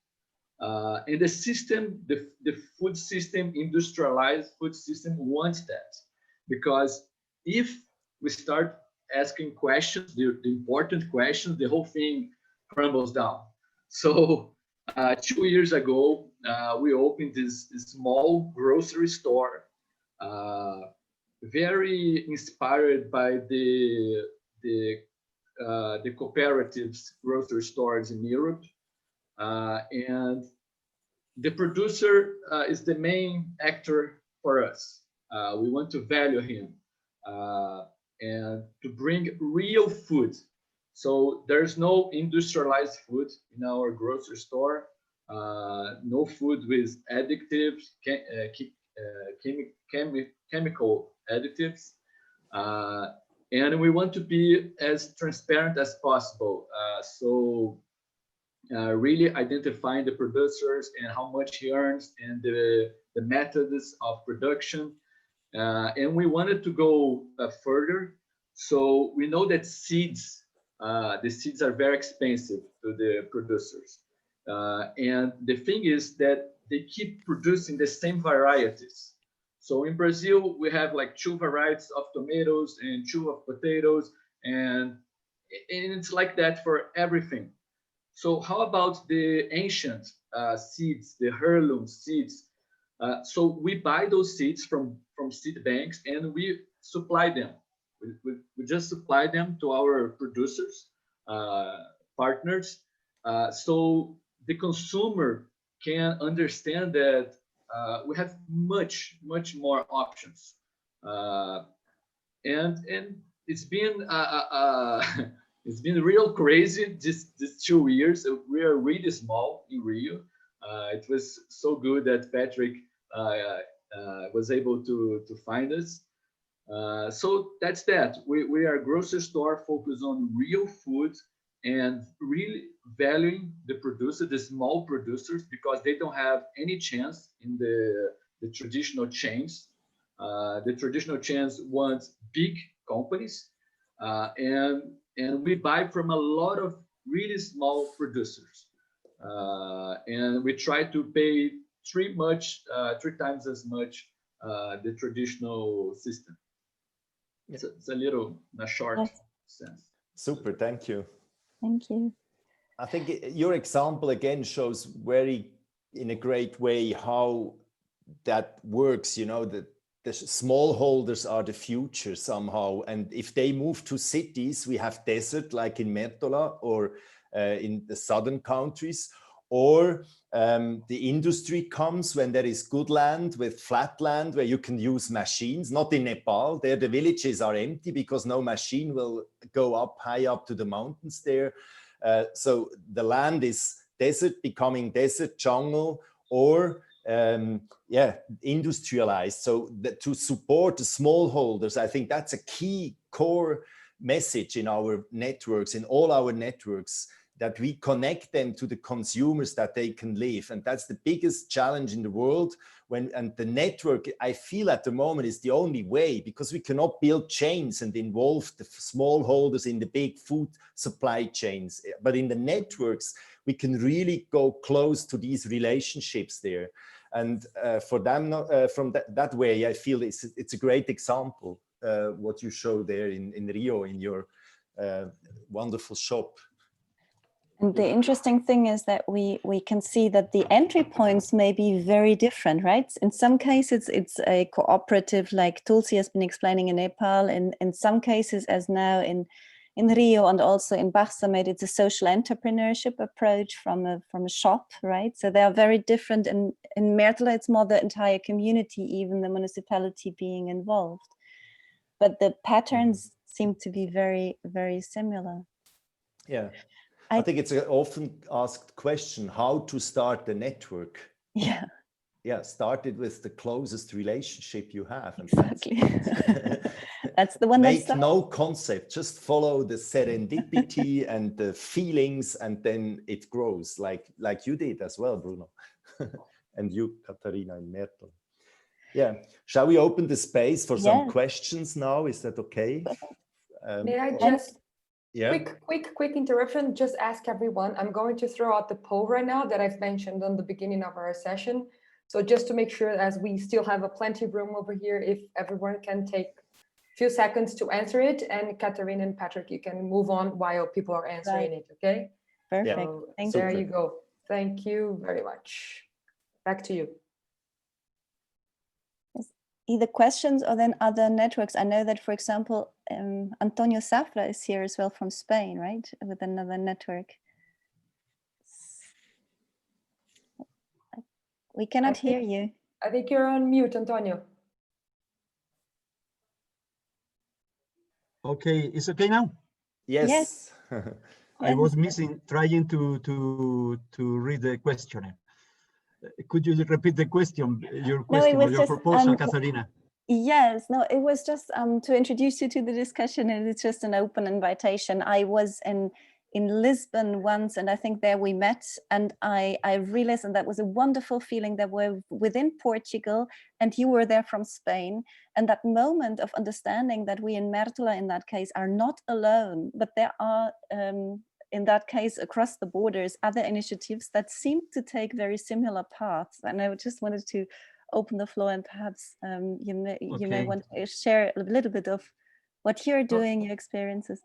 And the system, the food system, industrialized food system wants that. Because if we start asking questions, the important questions, the whole thing crumbles down. So 2 years ago, we opened this small grocery store, very inspired by the cooperatives grocery stores in Europe. And the producer is the main actor for us. We want to value him and to bring real food. So there's no industrialized food in our grocery store, no food with additives, chemical additives. And we want to be as transparent as possible. So really identifying the producers and how much he earns and the methods of production. And we wanted to go further. So we know that seeds, the seeds are very expensive to the producers. And the thing is that they keep producing the same varieties. So in Brazil, we have like 2 varieties of tomatoes and 2 of potatoes, and it's like that for everything. So how about the ancient seeds, the heirloom seeds? So we buy those seeds from seed banks and we supply them. We just supply them to our producers, partners, so the consumer can understand that we have much more options, and it's been it's been real crazy these 2 years. We are really small in Rio. It was so good that Patrick was able to find us. So that's that. We are a grocery store focused on real food and really valuing the producer, the small producers, because they don't have any chance in the traditional chains. The traditional chains want big companies, and we buy from a lot of really small producers, and we try to pay 3 times as much the traditional system. It's a little in a short sense. Super, thank you. Thank you. I think your example again shows very, in a great way, how that works. You know, that the smallholders are the future somehow. And if they move to cities, we have desert like in Manitoba or in the southern countries, or the industry comes when there is good land with flat land where you can use machines. Not in Nepal, there the villages are empty because no machine will go up high up to the mountains there. So the land is desert becoming desert jungle, or industrialized. So to support the smallholders, I think that's a key core message in our networks, in all our networks, that we connect them to the consumers that they can live. And that's the biggest challenge in the world. And the network, I feel at the moment, is the only way, because we cannot build chains and involve the smallholders in the big food supply chains. But in the networks, we can really go close to these relationships there. And for them, from that way, I feel it's a great example, what you show there in Rio, in your wonderful shop. And the interesting thing is that we can see that the entry points may be very different, right? In some cases, it's a cooperative, like Tulsi has been explaining in Nepal. In some cases, as now in Rio and also in Barsamed, it's a social entrepreneurship approach from a shop, right? So they are very different. In Mertela, it's more the entire community, even the municipality being involved. But the patterns seem to be very, very similar. Yeah. I think it's an often asked question, how to start the network. Yeah. Yeah, start it with the closest relationship you have. And exactly. That's the one make no concept, just follow the serendipity and the feelings, and then it grows like you did as well, Bruno. And you, Katharina, in Mertel. Yeah. Shall we open the space for some questions now? Is that okay? May I just... Yeah. Quick interruption. Just ask everyone. I'm going to throw out the poll right now that I've mentioned on the beginning of our session. So just to make sure, as we still have a plenty of room over here, if everyone can take a few seconds to answer it, and Katharina and Patrick, you can move on while people are answering it. Okay. Perfect. So there you go. Thank you very much. Back to you. Either questions or then other networks. I know that, for example, Antonio Safra is here as well from Spain, right? With another network. We cannot hear you. I think you're on mute, Antonio. Okay, it's okay now? Yes. I was trying to read the questionnaire. Could you repeat the question, your question, or your proposal, Katharina? Yes, no, it was just to introduce you to the discussion, and it's just an open invitation. I was in Lisbon once, and I think there we met, and I realized, and that was a wonderful feeling, that we're within Portugal, and you were there from Spain, and that moment of understanding that we in Mertela, in that case, are not alone, but there are in that case, across the borders, other initiatives that seem to take very similar paths. And I just wanted to open the floor, and perhaps you may want to share a little bit of what you're doing, your experiences.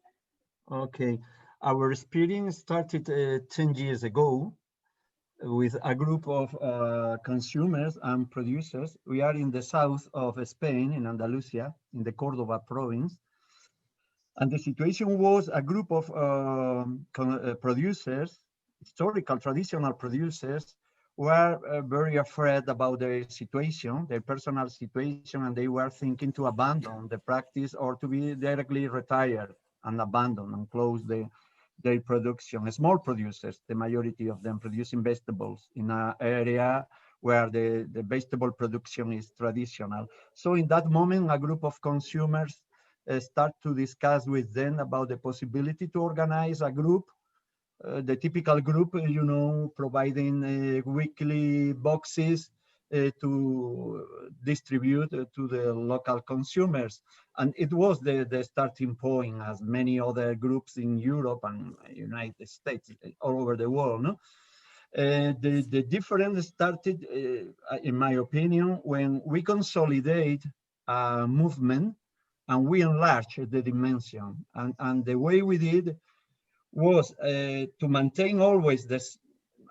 Okay, our experience started 10 years ago with a group of consumers and producers. We are in the south of Spain, in Andalusia, in the Córdoba province. And the situation was a group of producers, historical, traditional producers, were very afraid about their situation, their personal situation, and they were thinking to abandon the practice or to be directly retired and abandon and close their production. Small producers, the majority of them producing vegetables in an area where the vegetable production is traditional. So in that moment, a group of consumers start to discuss with them about the possibility to organize a group, the typical group, you know, providing weekly boxes to distribute to the local consumers. And it was the starting point, as many other groups in Europe and United States, all over the world. No? The difference started, in my opinion, when we consolidate a movement and we enlarge the dimension. And the way we did was to maintain always this,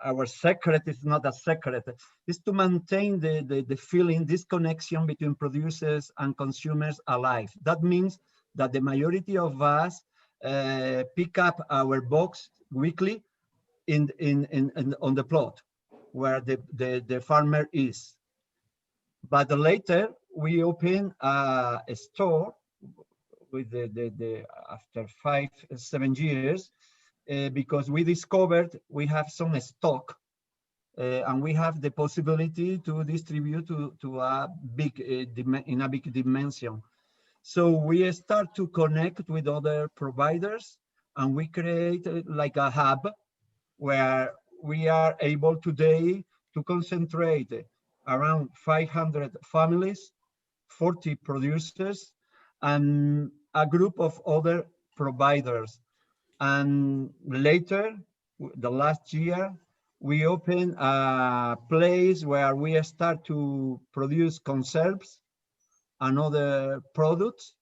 our secret is not a secret, is to maintain the feeling, this connection between producers and consumers alive. That means that the majority of us pick up our box weekly on the plot where the farmer is. But later we open a store with after 5-7 years, because we discovered we have some stock and we have the possibility to distribute to a big in a big dimension. So we start to connect with other providers, and we create like a hub where we are able today to concentrate around 500 families, 40 producers, and a group of other providers. And later, the last year, we opened a place where we start to produce conserves and other products.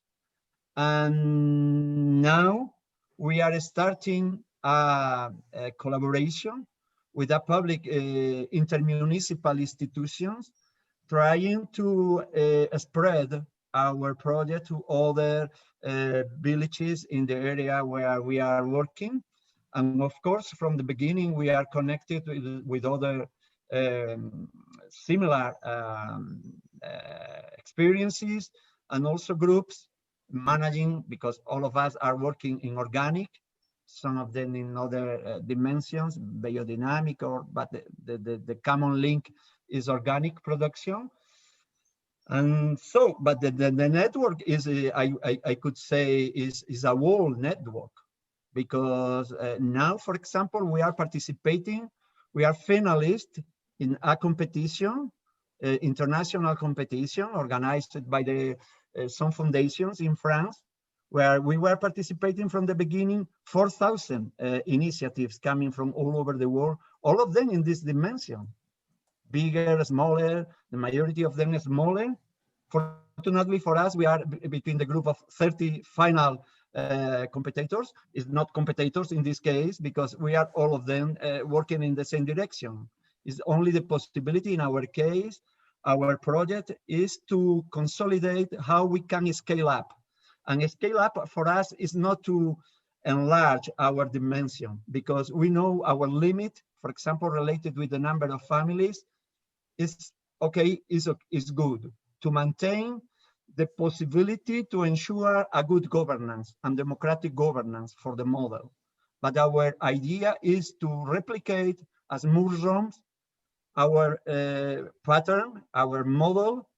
And now we are starting a collaboration with a public intermunicipal institutions, trying to spread our project to other villages in the area where we are working. And of course, from the beginning, we are connected with other similar experiences and also groups managing, because all of us are working in organic, some of them in other dimensions, biodynamic, but the common link is organic production. And so, but the network is, I could say, is a whole network, because now, for example, we are participating, we are finalists in a competition, international competition organized by some foundations in France, where we were participating from the beginning, 4,000 initiatives coming from all over the world, all of them in this dimension. Bigger, smaller, the majority of them is smaller. Fortunately for us, we are between the group of 30 final competitors. It's not competitors in this case, because we are all of them working in the same direction. It's only the possibility in our case, our project is to consolidate how we can scale up. And scale up for us is not to enlarge our dimension, because we know our limit, for example, related with the number of families, is okay, is good to maintain the possibility to ensure a good governance and democratic governance for the model. But our idea is to replicate as mushrooms our pattern, our model,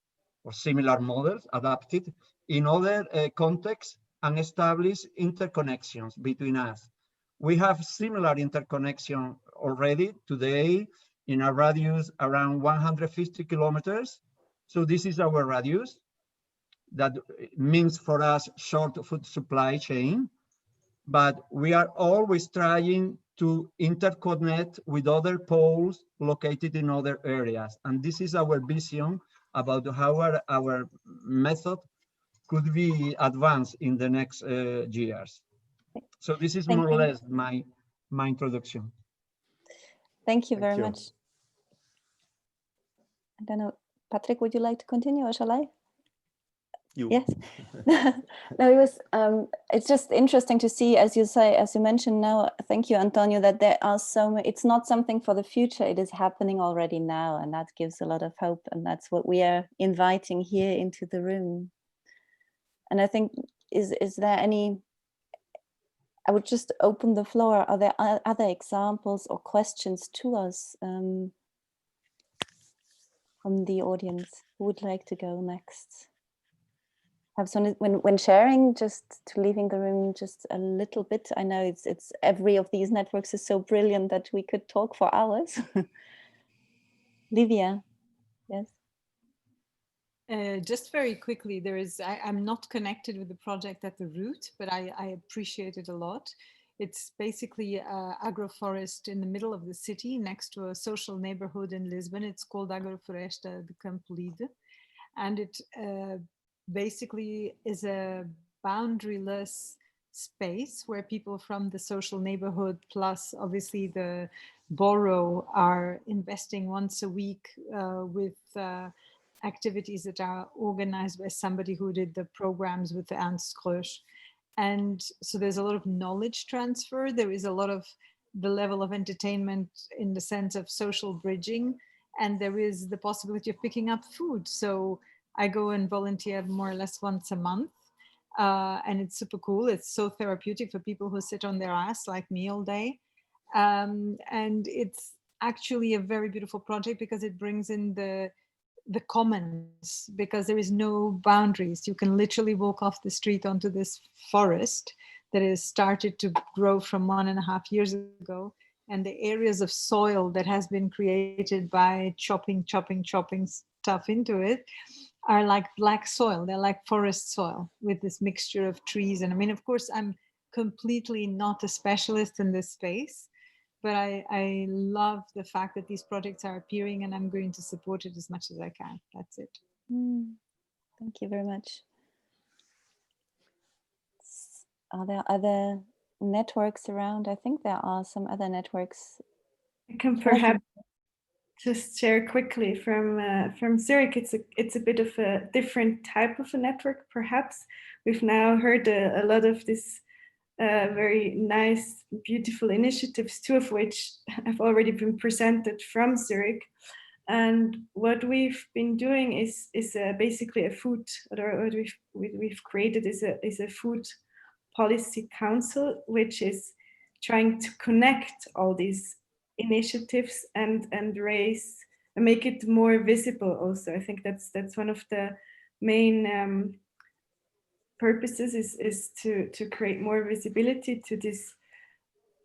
or similar models adapted in other contexts, and establish interconnections between us. We have similar interconnection already today in a radius around 150 kilometers. So this is our radius. That means for us short food supply chain, but we are always trying to interconnect with other poles located in other areas. And this is our vision about how our method could be advanced in the next years. So this is more or less my introduction. Thank you very much. I don't know, Patrick, would you like to continue, or shall I? You. Yes. No, it was. It's just interesting to see, as you mentioned now. Thank you, Antonio. That there are so many. It's not something for the future. It is happening already now, and that gives a lot of hope. And that's what we are inviting here into the room. And I think, is there any? I would just open the floor. Are there other examples or questions to us from the audience? Who would like to go next? Have some, when sharing, just to leaving the room just a little bit. I know it's every of these networks is so brilliant that we could talk for hours. Livia, yes. Just very quickly, I'm not connected with the project at the root, but I appreciate it a lot. It's basically an agroforest in the middle of the city next to a social neighborhood in Lisbon. It's called Agrofloresta de Campo Lido. And it basically is a boundaryless space where people from the social neighborhood plus obviously the borough are investing once a week with activities that are organized by somebody who did the programs with the Ernst Krösch. And so there's a lot of knowledge transfer. There is a lot of the level of entertainment in the sense of social bridging, and there is the possibility of picking up food. So I go and volunteer more or less once a month, and it's super cool. It's so therapeutic for people who sit on their ass like me all day. And it's actually a very beautiful project because it brings in the commons, because there is no boundaries. You can literally walk off the street onto this forest that has started to grow from 1.5 years ago. And the areas of soil that has been created by chopping stuff into it are like black soil. They're like forest soil with this mixture of trees. And I mean, of course, I'm completely not a specialist in this space, but I love the fact that these projects are appearing, and I'm going to support it as much as I can. That's it. Thank you very much. Are there other networks around? I think there are some other networks. I can perhaps just share quickly from Zurich. It's a bit of a different type of a network. Perhaps we've now heard a lot of this very nice, beautiful initiatives, two of which have already been presented from Zurich. And what we've been doing is basically a food, or what we've created is a food policy council, which is trying to connect all these initiatives and raise and make it more visible. Also, I think that's one of the main purposes is to create more visibility to these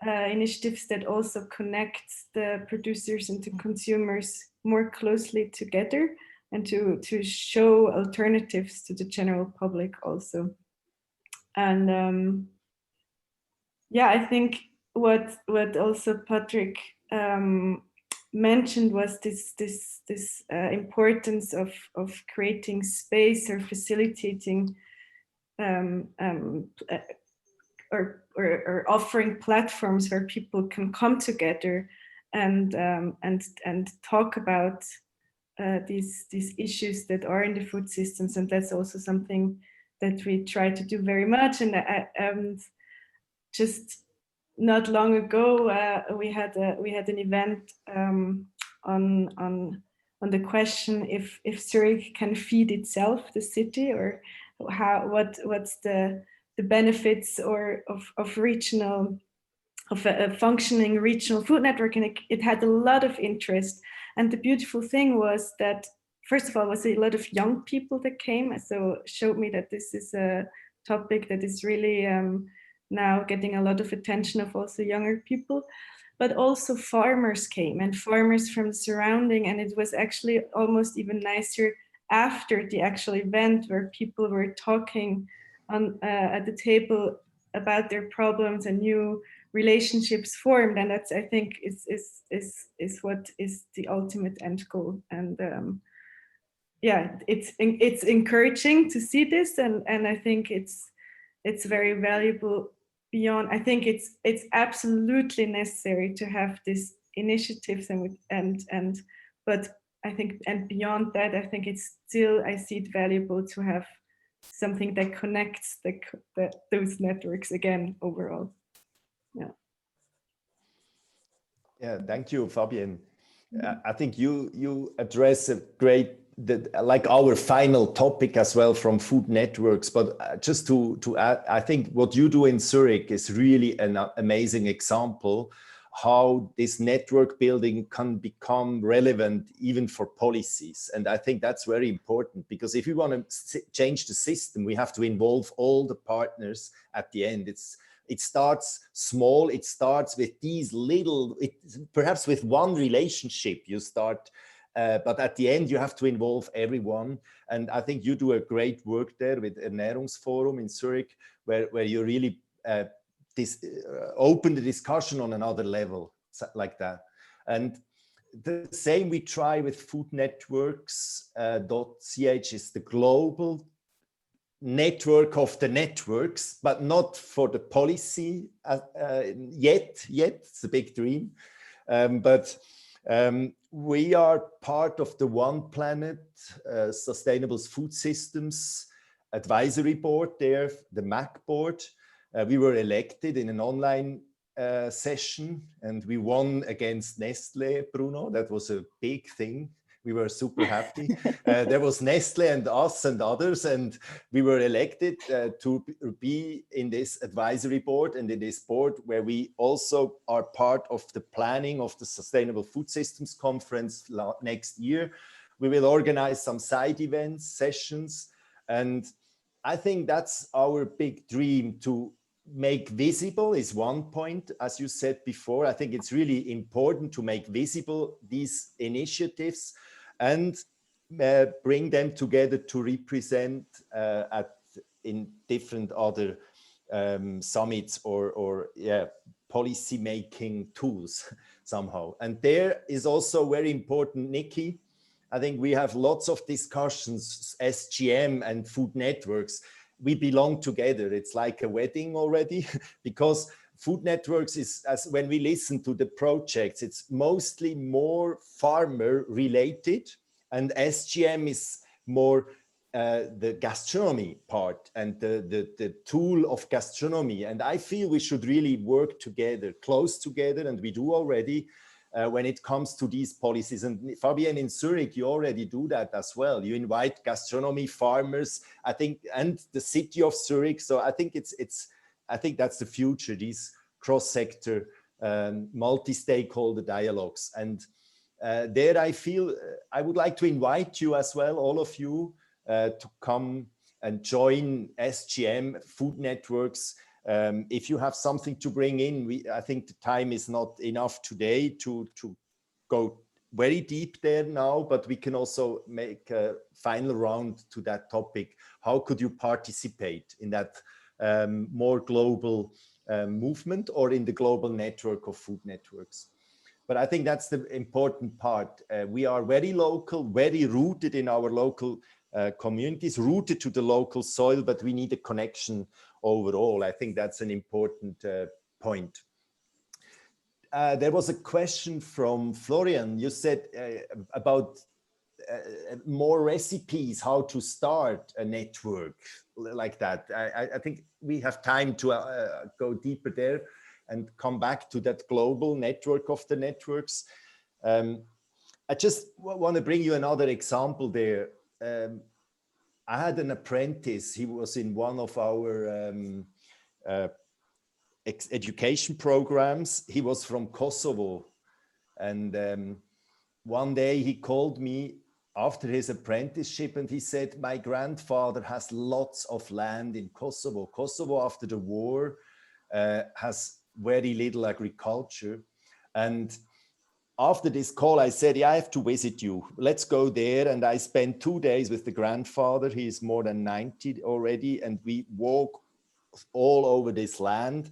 initiatives that also connect the producers and the consumers more closely together, and to show alternatives to the general public also. And yeah, I think what also Patrick mentioned was this importance of creating space or facilitating or offering platforms where people can come together and talk about these issues that are in the food systems. And that's also something that we try to do very much. And just not long ago, we had an event on the question if Zurich can feed itself, the city, or what's the benefits of regional, of a functioning regional food network. And it had a lot of interest. And the beautiful thing was that, first of all, was a lot of young people that came, so showed me that this is a topic that is really now getting a lot of attention of also younger people. But also farmers came, and farmers from the surrounding, and it was actually almost even nicer after the actual event, where people were talking at the table about their problems and new relationships formed. And that's, I think, is what is the ultimate end goal. And yeah, it's encouraging to see this, and I think it's very valuable. Beyond, I think it's absolutely necessary to have these initiatives, but I think, and beyond that, I think it's still, I see it valuable to have something that connects those networks again overall. Yeah. Yeah, thank you, Fabienne. I think you address a great, like our final topic as well from food networks. But just to add, I think what you do in Zurich is really an amazing example how this network building can become relevant even for policies. And I think that's very important, because if we want to change the system, we have to involve all the partners at the end. It starts small, it starts with these little, perhaps with one relationship you start, but at the end you have to involve everyone. And I think you do a great work there with Ernährungsforum in Zurich, where you really open the discussion on another level like that. And the same we try with food networks. .ch is the global network of the networks, but not for the policy yet. It's a big dream. But we are part of the One Planet Sustainable Food Systems Advisory Board there, the MAC board. We were elected in an online session, and we won against Nestle, Bruno. That was a big thing. We were super happy. There was Nestle and us and others, and we were elected to be in this advisory board and in this board, where we also are part of the planning of the Sustainable Food Systems Conference next year. We will organize some side events, sessions, and I think that's our big dream. To make visible is one point, as you said before. I think it's really important to make visible these initiatives and bring them together to represent in different other summits or policy making tools somehow. And there is also very important, Nikki, I think we have lots of discussions, SGM and food networks. we belong together. It's like a wedding already, because food networks is, as when we listen to the projects, it's mostly more farmer related, and SGM is more the gastronomy part and the tool of gastronomy. And I feel we should really work together, close together, and we do already when it comes to these policies. And Fabienne, in Zurich, you already do that as well. You invite gastronomy farmers, I think, and the city of Zurich. So I think I think that's the future, these cross-sector, multi-stakeholder dialogues. And there I feel I would like to invite you as well, all of you, to come and join SGM Food Networks. If you have something to bring in, I think the time is not enough today to go very deep there now, but we can also make a final round to that topic. How could you participate in that more global movement or in the global network of food networks? But I think that's the important part. We are very local, very rooted in our local communities, rooted to the local soil, but we need a connection overall. I think that's an important point. There was a question from Florian. You said about more recipes, how to start a network like that. I think we have time to go deeper there and come back to that global network of the networks. I just want to bring you another example there. I had an apprentice. He was in one of our education programs. He was from Kosovo. And one day he called me after his apprenticeship and he said, my grandfather has lots of land in Kosovo. Kosovo after the war has very little agriculture. And after this call, I said, yeah, I have to visit you. Let's go there. And I spent 2 days with the grandfather. He is more than 90 already. And we walk all over this land.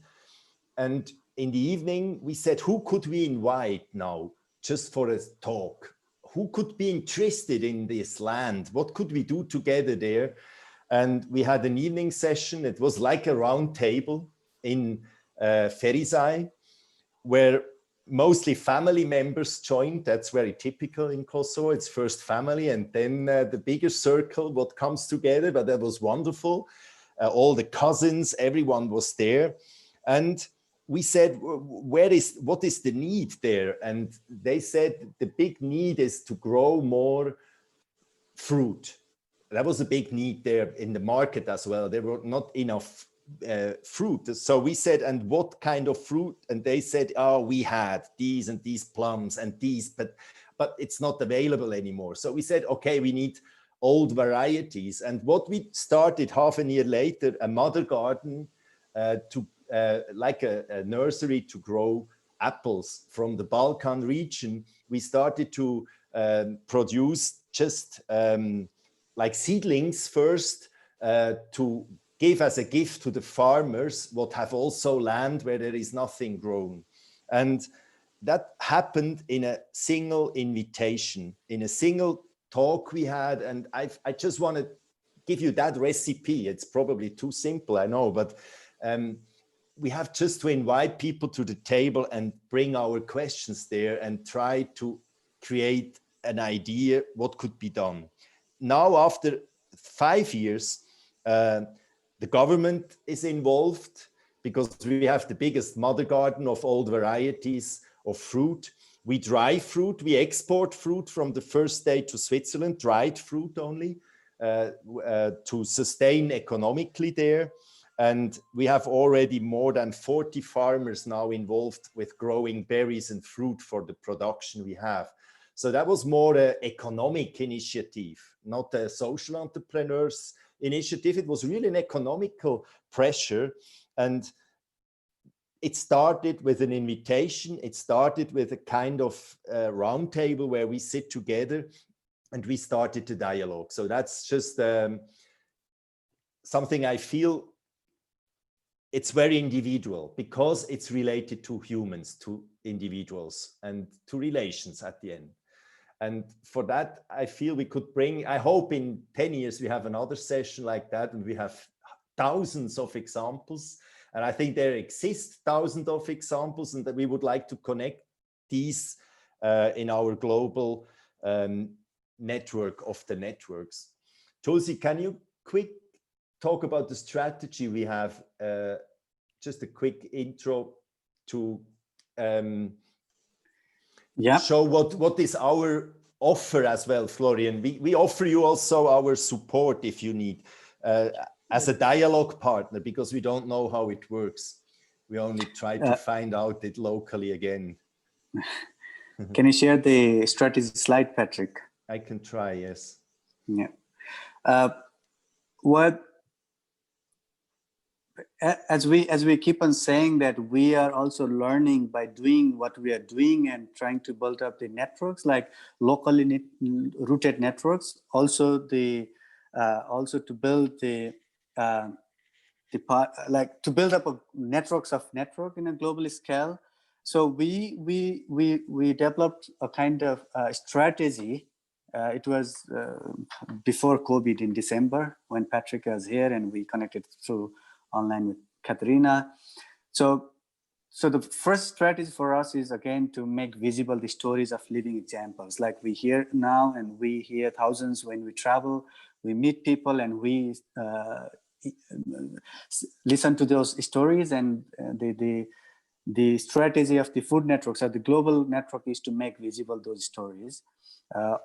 And in the evening, we said, who could we invite now just for a talk? Who could be interested in this land? What could we do together there? And we had an evening session. It was like a round table in Ferisaj, where mostly family members joined. That's very typical in Kosovo. It's first family and then the bigger circle, what comes together. But that was wonderful. All the cousins, everyone was there. And we said, what is the need there? And they said the big need is to grow more fruit. That was a big need there in the market as well. There were not enough fruit. So we said, and what kind of fruit? And they said, oh, we had these and these plums and these, but it's not available anymore. So we said, okay, we need old varieties. And what we started half a year later, a mother garden like a nursery to grow apples from the Balkan region. We started to produce just like seedlings first to give as a gift to the farmers what have also land where there is nothing grown. And that happened in a single invitation, in a single talk we had. And I just want to give you that recipe. It's probably too simple, I know, but we have just to invite people to the table and bring our questions there and try to create an idea what could be done. Now, after 5 years, the government is involved because we have the biggest mother garden of old varieties of fruit. We dry fruit, we export fruit from the first day to Switzerland, dried fruit only, to sustain economically there. And we have already more than 40 farmers now involved with growing berries and fruit for the production we have. So that was more an economic initiative, not a social entrepreneurs initiative. It was really an economical pressure. And it started with an invitation. It started with a kind of round table where we sit together and we started the dialogue. So that's just something I feel it's very individual because it's related to humans, to individuals and to relations at the end. And for that, I feel we could bring, I hope in 10 years we have another session like that and we have thousands of examples. And I think there exist thousands of examples, and that we would like to connect these in our global network of the networks. Tulsi, can you quick talk about the strategy we have? Just a quick intro to show what is our offer as well, Florian. We offer you also our support if you need, as a dialogue partner, because we don't know how it works. We only try to find out it locally again. Can you share the strategy slide, Patrick? I can try, yes. Yeah. As we keep on saying that we are also learning by doing what we are doing and trying to build up the networks, like locally rooted networks, also to build to build up networks of network in a global scale. So we developed a kind of strategy. It was before COVID in December when Patrick was here, and we connected through online with Katharina. So the first strategy for us is, again, to make visible the stories of living examples. Like we hear now, and we hear thousands when we travel, we meet people, and we listen to those stories. And the strategy of the food networks, or the global network, is to make visible those stories,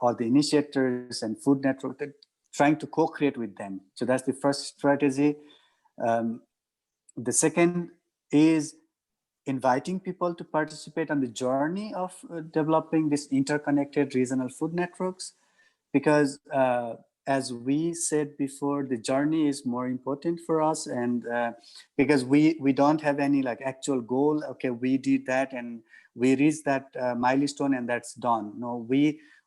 or the initiators and food network, that trying to co-create with them. So that's the first strategy. The second is inviting people to participate on the journey of developing these interconnected regional food networks, because as we said before, the journey is more important for us, and because we don't have any like actual goal. Okay, we did that and we reached that milestone and that's done. No,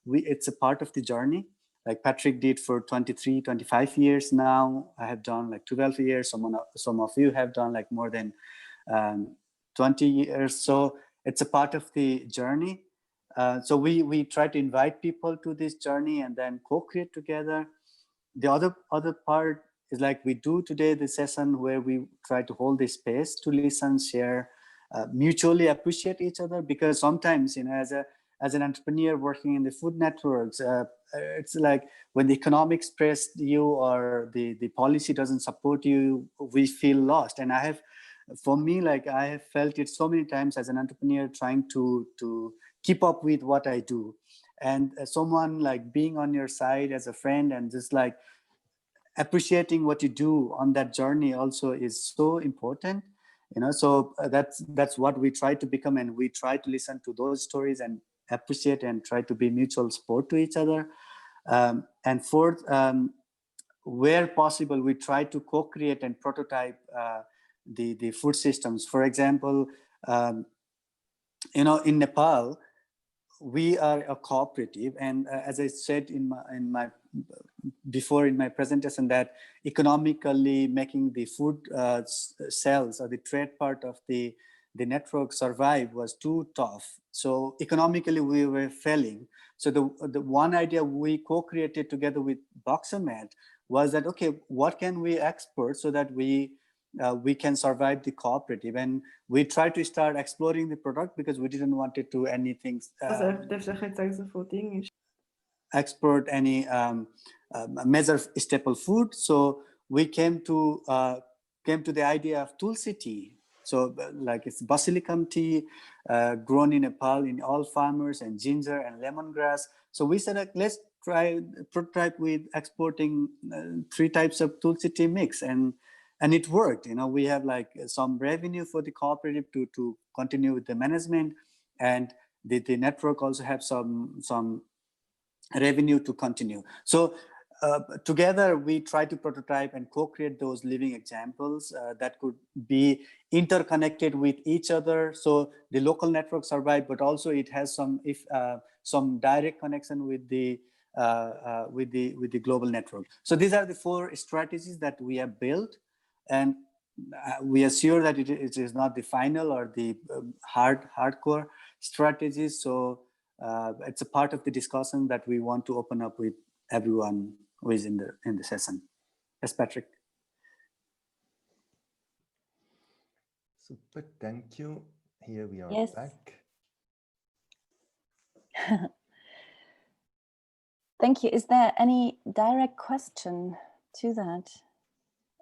it's a part of the journey. Like Patrick did for 23, 25 years now. I have done like 12 years. Some of you have done like more than 20 years. So it's a part of the journey. So we try to invite people to this journey and then co-create together. The other part is like we do today, the session where we try to hold this space to listen, share, mutually appreciate each other, because sometimes, you know, as an entrepreneur working in the food networks, it's like when the economics press you or the policy doesn't support you, we feel lost. And for me, like I have felt it so many times as an entrepreneur trying to keep up with what I do. And someone like being on your side as a friend and just like appreciating what you do on that journey also is so important, you know. So that's what we try to become, and we try to listen to those stories and appreciate and try to be mutual support to each other. And fourth, where possible, we try to co-create and prototype the food systems. For example, you know, in Nepal, we are a cooperative, and as I said in my presentation, that economically making the food sales or the trade part of the network survive was too tough. So economically we were failing. So the one idea we co-created together with Boxamed was that, okay, what can we export so that we can survive the cooperative? And we tried to start exploring the product because we didn't want it to anything export any major staple food. So we came to the idea of Tulsi tea. So like it's basilicum tea grown in Nepal in all farmers, and ginger and lemongrass. So we said, like, let's try prototype with exporting 3 types of Tulsi tea mix, and it worked. You know, we have like some revenue for the cooperative to continue with the management, and the network also have some revenue to continue. So together we try to prototype and co-create those living examples that could be interconnected with each other. So the local network survive, but also it has some direct connection with the global network. So these are the 4 strategies that we have built, and we are sure that it is not the final or the hardcore strategies. So it's a part of the discussion that we want to open up with everyone who is in the session. Yes, Patrick. Super, thank you. Here we are Yes. back. Thank you. Is there any direct question to that?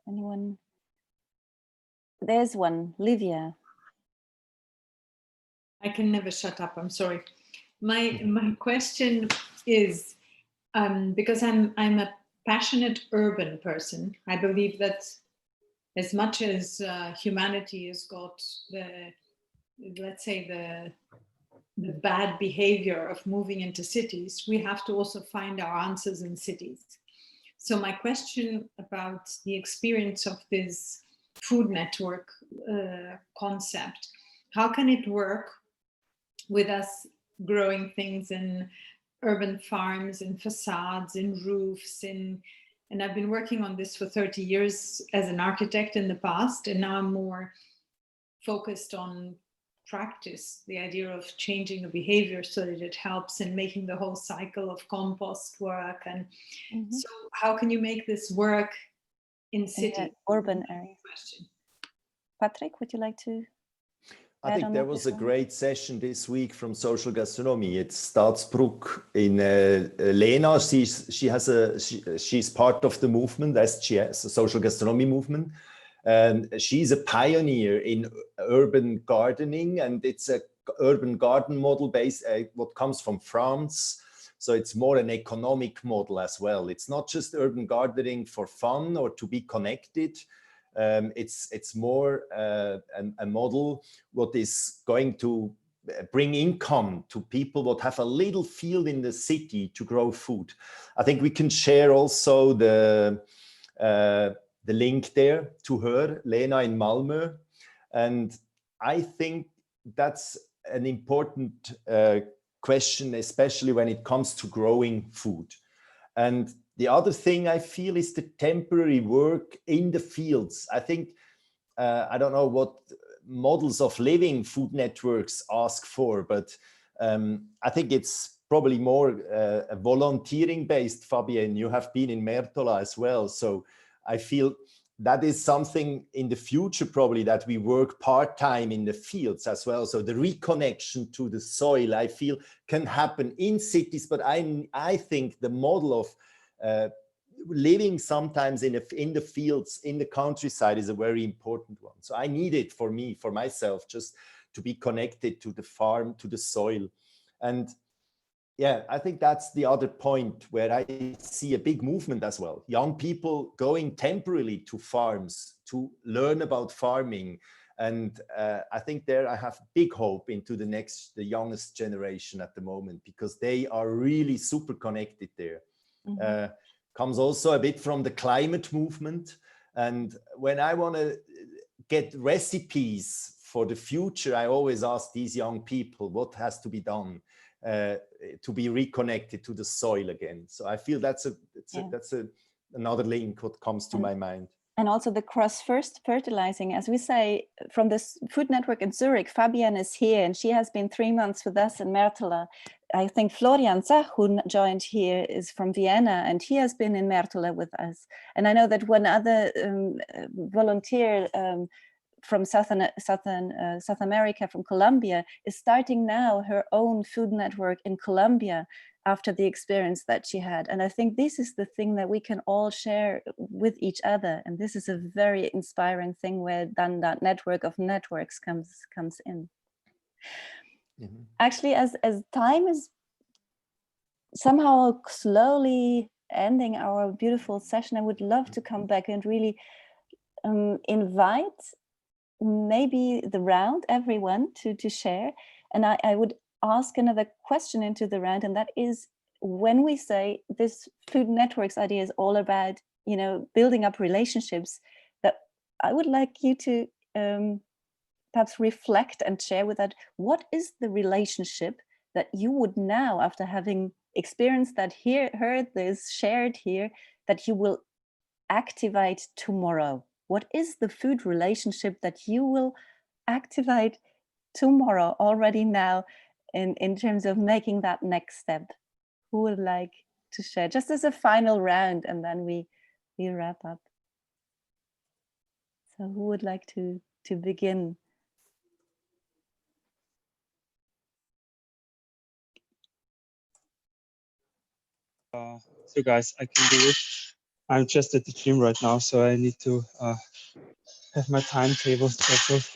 Anyone? There's one, Livia. I can never shut up, I'm sorry. My question is, because I'm a passionate urban person, I believe that as much as humanity has got the, let's say, the bad behavior of moving into cities, we have to also find our answers in cities. So my question about the experience of this food network concept, how can it work with us growing things in urban farms, in facades, in roofs, and I've been working on this for 30 years as an architect in the past, and now I'm more focused on practice, the idea of changing the behavior so that it helps in making the whole cycle of compost work. And so how can you make this work in city? Urban areas. Patrick, would you like to? I think there was a great session this week from Social Gastronomy. It's Staatsbruck in Lena. She's part of the movement, SGS, the Social Gastronomy movement. And she's a pioneer in urban gardening, and it's a urban garden model based, what comes from France. So it's more an economic model as well. It's not just urban gardening for fun or to be connected. It's more a model what is going to bring income to people that have a little field in the city to grow food. I think we can share also the link there to her, Lena in Malmö. And I think that's an important question, especially when it comes to growing food. And the other thing I feel is the temporary work in the fields. I think, I don't know what models of living food networks ask for, but I think it's probably more a volunteering based, Fabienne. You have been in Mertola as well. So I feel that is something in the future probably that we work part-time in the fields as well. So the reconnection to the soil, I feel, can happen in cities, but I think the model of living sometimes in the fields, in the countryside is a very important one. So I need it for me, for myself, just to be connected to the farm, to the soil. And yeah, I think that's the other point where I see a big movement as well. Young people going temporarily to farms to learn about farming. And I think there I have big hope into the youngest generation at the moment, because they are really super connected there. Comes also a bit from the climate movement. And when I want to get recipes for the future, I always ask these young people, what has to be done to be reconnected to the soil again? So I feel that's another link what comes to my mind. And also the cross-fertilizing, as we say, from this food network in Zurich. Fabienne is here, and she has been 3 months with us in Mertola. I think Florian Zach, who joined here, is from Vienna, and he has been in Mertola with us. And I know that one other volunteer from South America, from Colombia, is starting now her own food network in Colombia after the experience that she had. And I think this is the thing that we can all share with each other. And this is a very inspiring thing where then that network of networks comes in. Actually, as time is somehow slowly ending our beautiful session, I would love to come back and really invite maybe the round, everyone to share. And I would ask another question into the round, and that is, when we say this food networks idea is all about, building up relationships, that I would like you to perhaps reflect and share with that, what is the relationship that you would now, after having experienced that here, heard this, shared here, that you will activate tomorrow? What is the food relationship that you will activate tomorrow, already now, in terms of making that next step? Who would like to share, just as a final round, and then we wrap up? So who would like to begin So guys, I can do it. I'm just at the gym right now, so I need to have my timetable scheduled.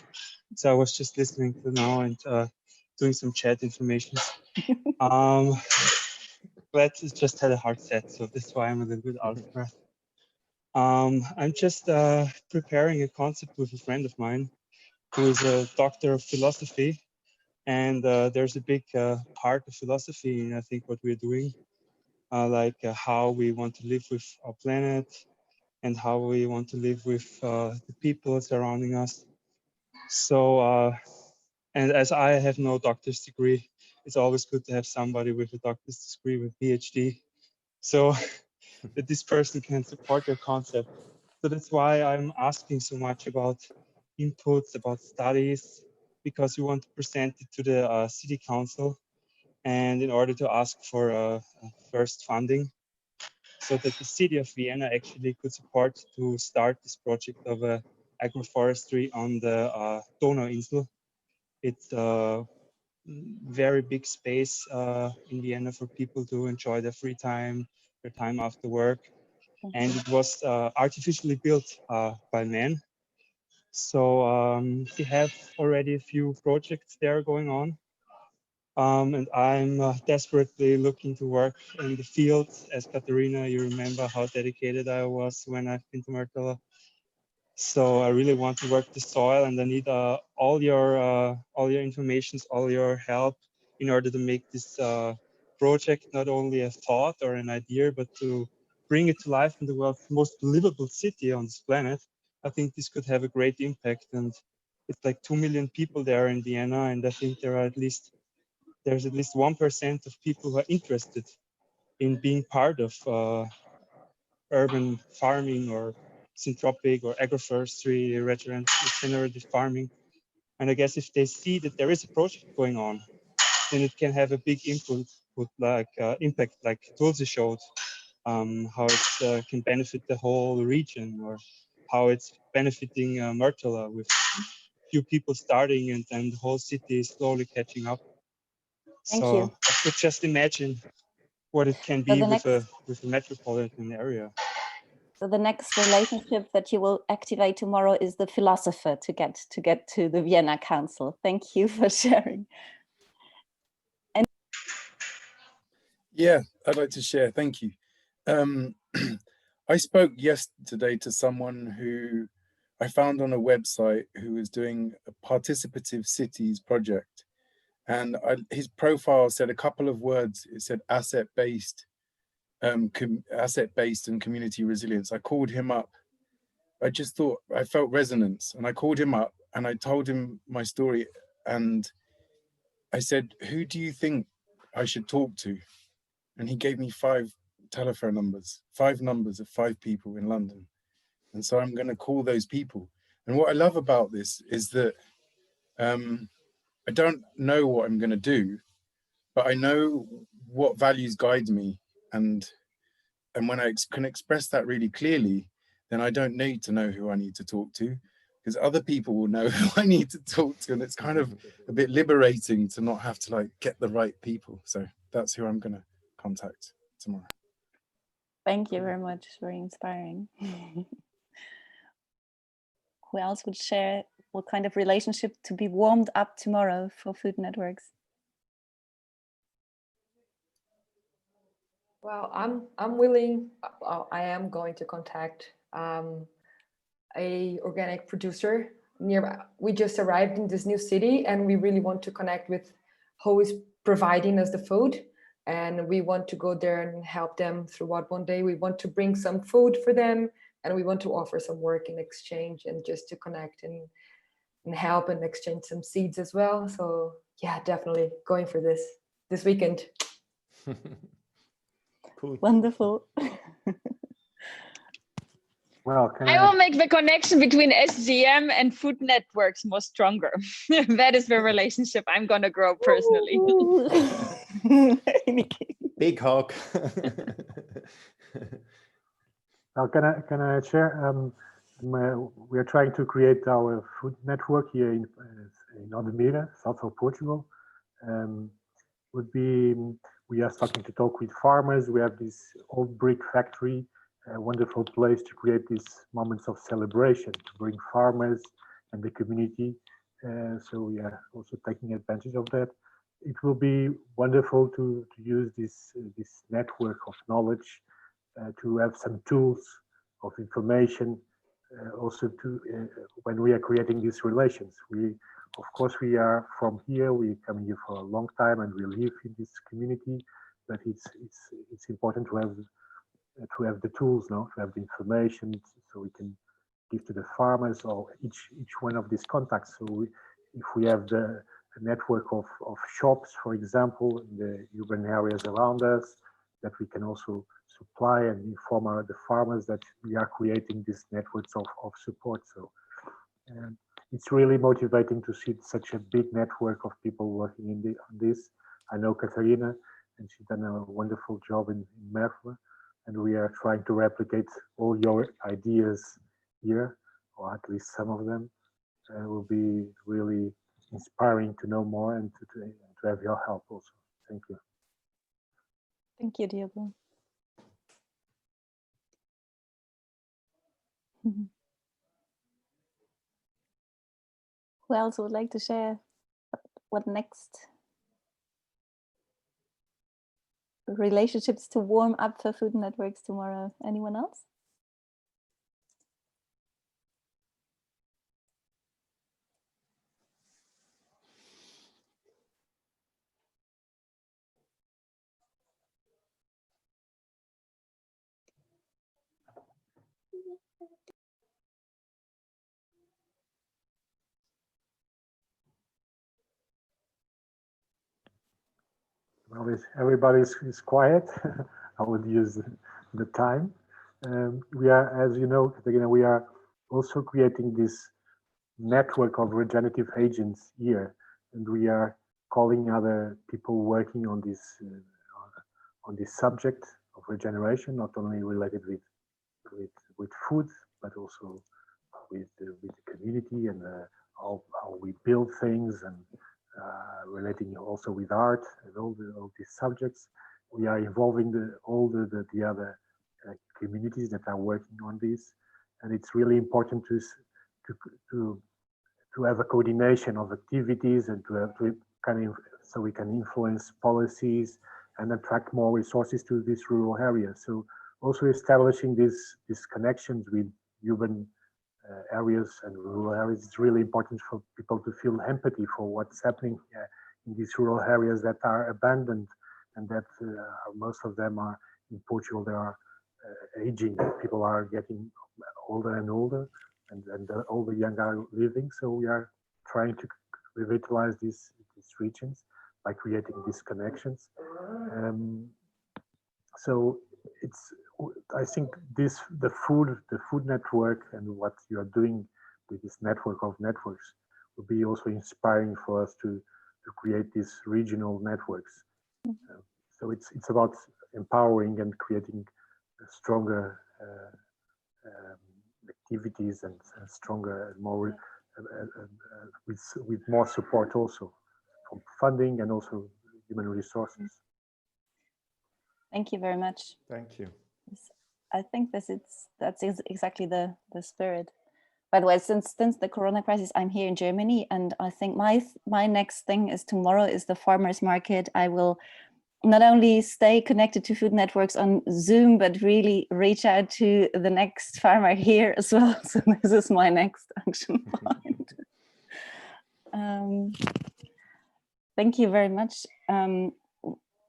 So I was just listening to now and doing some chat information. Glad to just had a hard set, so that's why I'm a little bit out of breath. I'm just preparing a concept with a friend of mine who is a doctor of philosophy. And there's a big part of philosophy in, I think, what we're doing, like how we want to live with our planet and how we want to live with the people surrounding us. So, and as I have no doctor's degree, it's always good to have somebody with a doctor's degree with PhD, so that this person can support your concept. So that's why I'm asking so much about inputs, about studies, because we want to present it to the city council, and in order to ask for first funding, so that the city of Vienna actually could support to start this project of agroforestry on the Donauinsel. It's a very big space in Vienna for people to enjoy their free time, their time after work. And it was artificially built by man. So we have already a few projects there going on. And I'm desperately looking to work in the field. As Katharina, you remember how dedicated I was when I've been to Myrtala. So I really want to work the soil, and I need all your informations, all your help in order to make this project not only a thought or an idea, but to bring it to life in the world's most livable city on this planet. I think this could have a great impact, and it's like 2 million people there in Vienna, and I think there's at least 1% of people who are interested in being part of urban farming or syntropic or agroforestry, regenerative farming. And I guess if they see that there is a project going on, then it can have a big impact, like Tulsi showed, how it can benefit the whole region, or how it's benefiting Myrtala with few people starting and then the whole city is slowly catching up. Thank So you. I could just imagine what it can be with a metropolitan area. So the next relationship that you will activate tomorrow is the philosopher to get to the Vienna Council. Thank you for sharing. And yeah, I'd like to share. Thank you. I spoke yesterday to someone who I found on a website who was doing a participative cities project. And his profile said a couple of words. It said asset-based and community resilience. I called him up. I just thought, I felt resonance, and I called him up and I told him my story. And I said, who do you think I should talk to? And he gave me 5 telephone numbers, 5 numbers of 5 people in London. And so I'm going to call those people. And what I love about this is that I don't know what I'm going to do, but I know what values guide me. And when I can express that really clearly, then I don't need to know who I need to talk to, because other people will know who I need to talk to. And it's kind of a bit liberating to not have to like get the right people. So that's who I'm going to contact tomorrow. thank you very much. Very inspiring. Who else would share what kind of relationship to be warmed up tomorrow for food networks? Well, I'm willing. I am going to contact a organic producer nearby. We just arrived in this new city, and we really want to connect with who is providing us the food, and we want to go there and help them throughout one day. We want to bring some food for them, and we want to offer some work in exchange, and just to connect and help and exchange some seeds as well. So yeah, definitely going for this weekend. Cool. Wonderful. Well, I will make the connection between SGM and food networks more stronger. That is the relationship I'm going to grow personally. Big hug. Well, can I share? We are trying to create our food network here in Almere, south of Portugal. we are starting to talk with farmers. We have this old brick factory, a wonderful place to create these moments of celebration, to bring farmers and the community. So we are also taking advantage of that. It will be wonderful to use this network of knowledge, to have some tools of information, also to when we are creating these relations. Of course, we are from here. We come here for a long time, and we live in this community. But it's important to have the tools, no, to have the information, so we can give to the farmers or each one of these contacts. So if we have a network of shops, for example, in the urban areas around us, that we can also supply and inform the farmers that we are creating these networks of support. So it's really motivating to see such a big network of people working on this. I know Katharina, and she's done a wonderful job in Merwe, and we are trying to replicate all your ideas here, or at least some of them. It will be really inspiring to know more and to have your help also. Thank you. Thank you, Diogo. Who else would like to share what next? Relationships to warm up for food networks tomorrow. Anyone else? Well, if everybody is quiet, I would use the time. We are, as you know, Katharina, we are also creating this network of regenerative agents here, and we are calling other people working on this subject of regeneration, not only related with food, but also with the community and how we build things, and relating also with art and all these subjects. We are involving all the other communities that are working on this, and it's really important to have a coordination of activities and to kind of, so we can influence policies and attract more resources to these rural areas. So also establishing these connections with urban areas and rural areas is really important for people to feel empathy for what's happening in these rural areas that are abandoned, and that most of them are in Portugal. They are aging. People are getting older and older, and all the young are leaving. So we are trying to revitalize these regions by creating these connections. So I think the food network and what you are doing with this network of networks will be also inspiring for us to create these regional networks. So it's about empowering and creating stronger activities and stronger, more with more support also from funding and also human resources. Thank you very much. Thank you. I think that's exactly the spirit. By the way, since the Corona crisis, I'm here in Germany, and I think my next thing is tomorrow is the farmers market. I will not only stay connected to food networks on Zoom, but really reach out to the next farmer here as well. So this is my next action point. Thank you very much.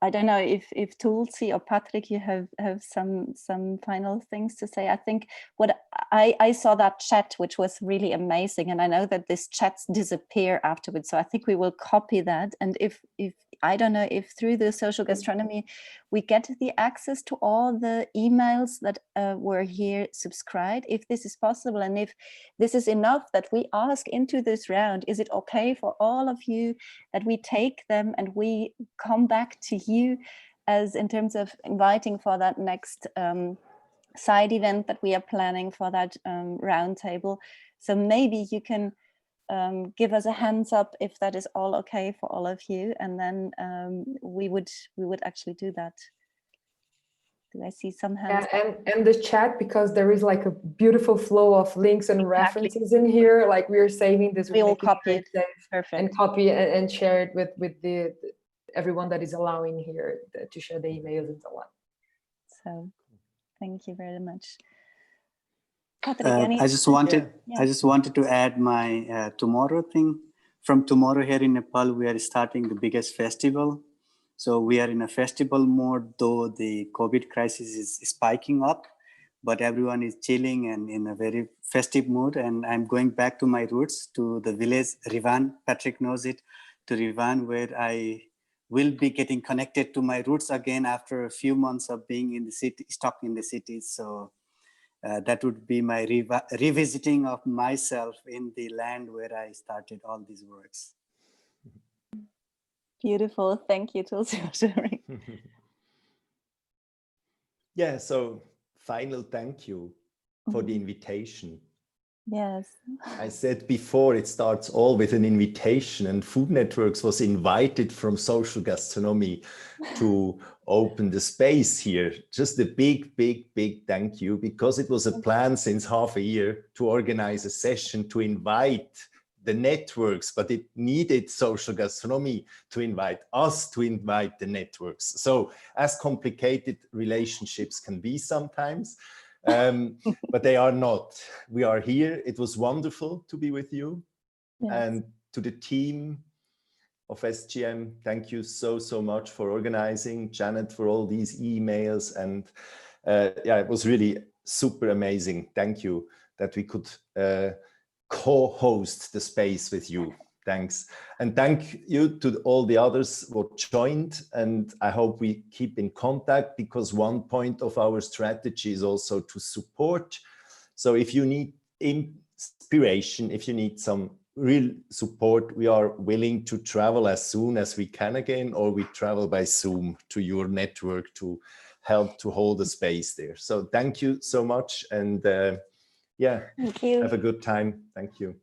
I don't know if Tulsi or Patrick, you have some final things to say. I think what I saw that chat, which was really amazing, and I know that these chats disappear afterwards. So I think we will copy that. And if I don't know if through the social gastronomy we get the access to all the emails that were here subscribed, if this is possible, and if this is enough that we ask into this round, is it okay for all of you that we take them and we come back to you as in terms of inviting for that next side event that we are planning for that roundtable? So maybe you can give us a hands up if that is all okay for all of you, and then we would actually do that. Do I see some hands? And the chat, because there is like a beautiful flow of links and references in here. Like we are saving this, we all copy it. Perfect. And copy and share it with the everyone that is allowing here to share the emails and so on. So, thank you very much. I just wanted to add my tomorrow thing. From tomorrow here in Nepal, we are starting the biggest festival. So we are in a festival mode, though the COVID crisis is spiking up, but everyone is chilling and in a very festive mood. And I'm going back to my roots, to the village Rivan. Patrick knows it, to Rivan, where I will be getting connected to my roots again after a few months of being in the city, stuck in the cities. So that would be my revisiting of myself in the land where I started all these works. Beautiful. Thank you, Tulsi, for sharing. Yeah, so final thank you for the invitation. Yes. I said before, it starts all with an invitation, and Food Networks was invited from Social Gastronomy to open the space here. Just a big, big, big thank you, because it was a plan since half a year to organize a session to invite the networks, but it needed Social Gastronomy to invite us to invite the networks. So as complicated relationships can be sometimes, but they are not. We are here. It was wonderful to be with you. Yes. And to the team of SGM, thank you so, so much for organizing, Janet, for all these emails. And yeah, it was really super amazing. Thank you that we could co-host the space with you. Thanks. And thank you to all the others who joined. And I hope we keep in contact, because one point of our strategy is also to support. So if you need inspiration, if you need some real support, we are willing to travel as soon as we can again, or we travel by Zoom to your network to help to hold a space there. So thank you so much. And yeah, thank you. Have a good time. Thank you.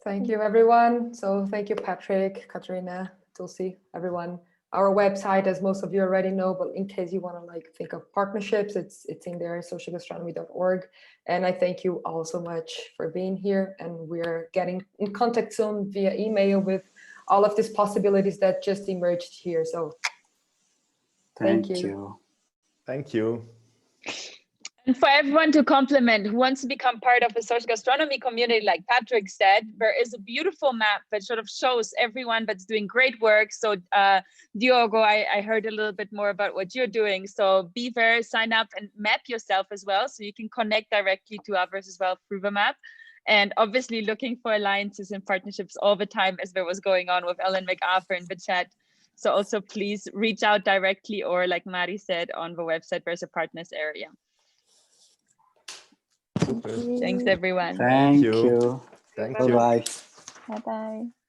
Thank you, everyone. So thank you, Patrick, Katharina, Tulsi, everyone. Our website, as most of you already know, but in case you want to like think of partnerships, it's in there, socialgastronomy.org. And I thank you all so much for being here. And we're getting in contact soon via email with all of these possibilities that just emerged here. So thank you. Thank you. And for everyone to complement who wants to become part of a social gastronomy community, like Patrick said, there is a beautiful map that sort of shows everyone that's doing great work. So Diogo, I heard a little bit more about what you're doing. So be there, sign up and map yourself as well, so you can connect directly to others as well through the map. And obviously looking for alliances and partnerships all the time, as there was going on with Ellen MacArthur in the chat. So also please reach out directly, or like Mari said, on the website, there's a partners area. Super. Thanks, everyone. Thank you. Thank you. Bye-bye. Bye-bye.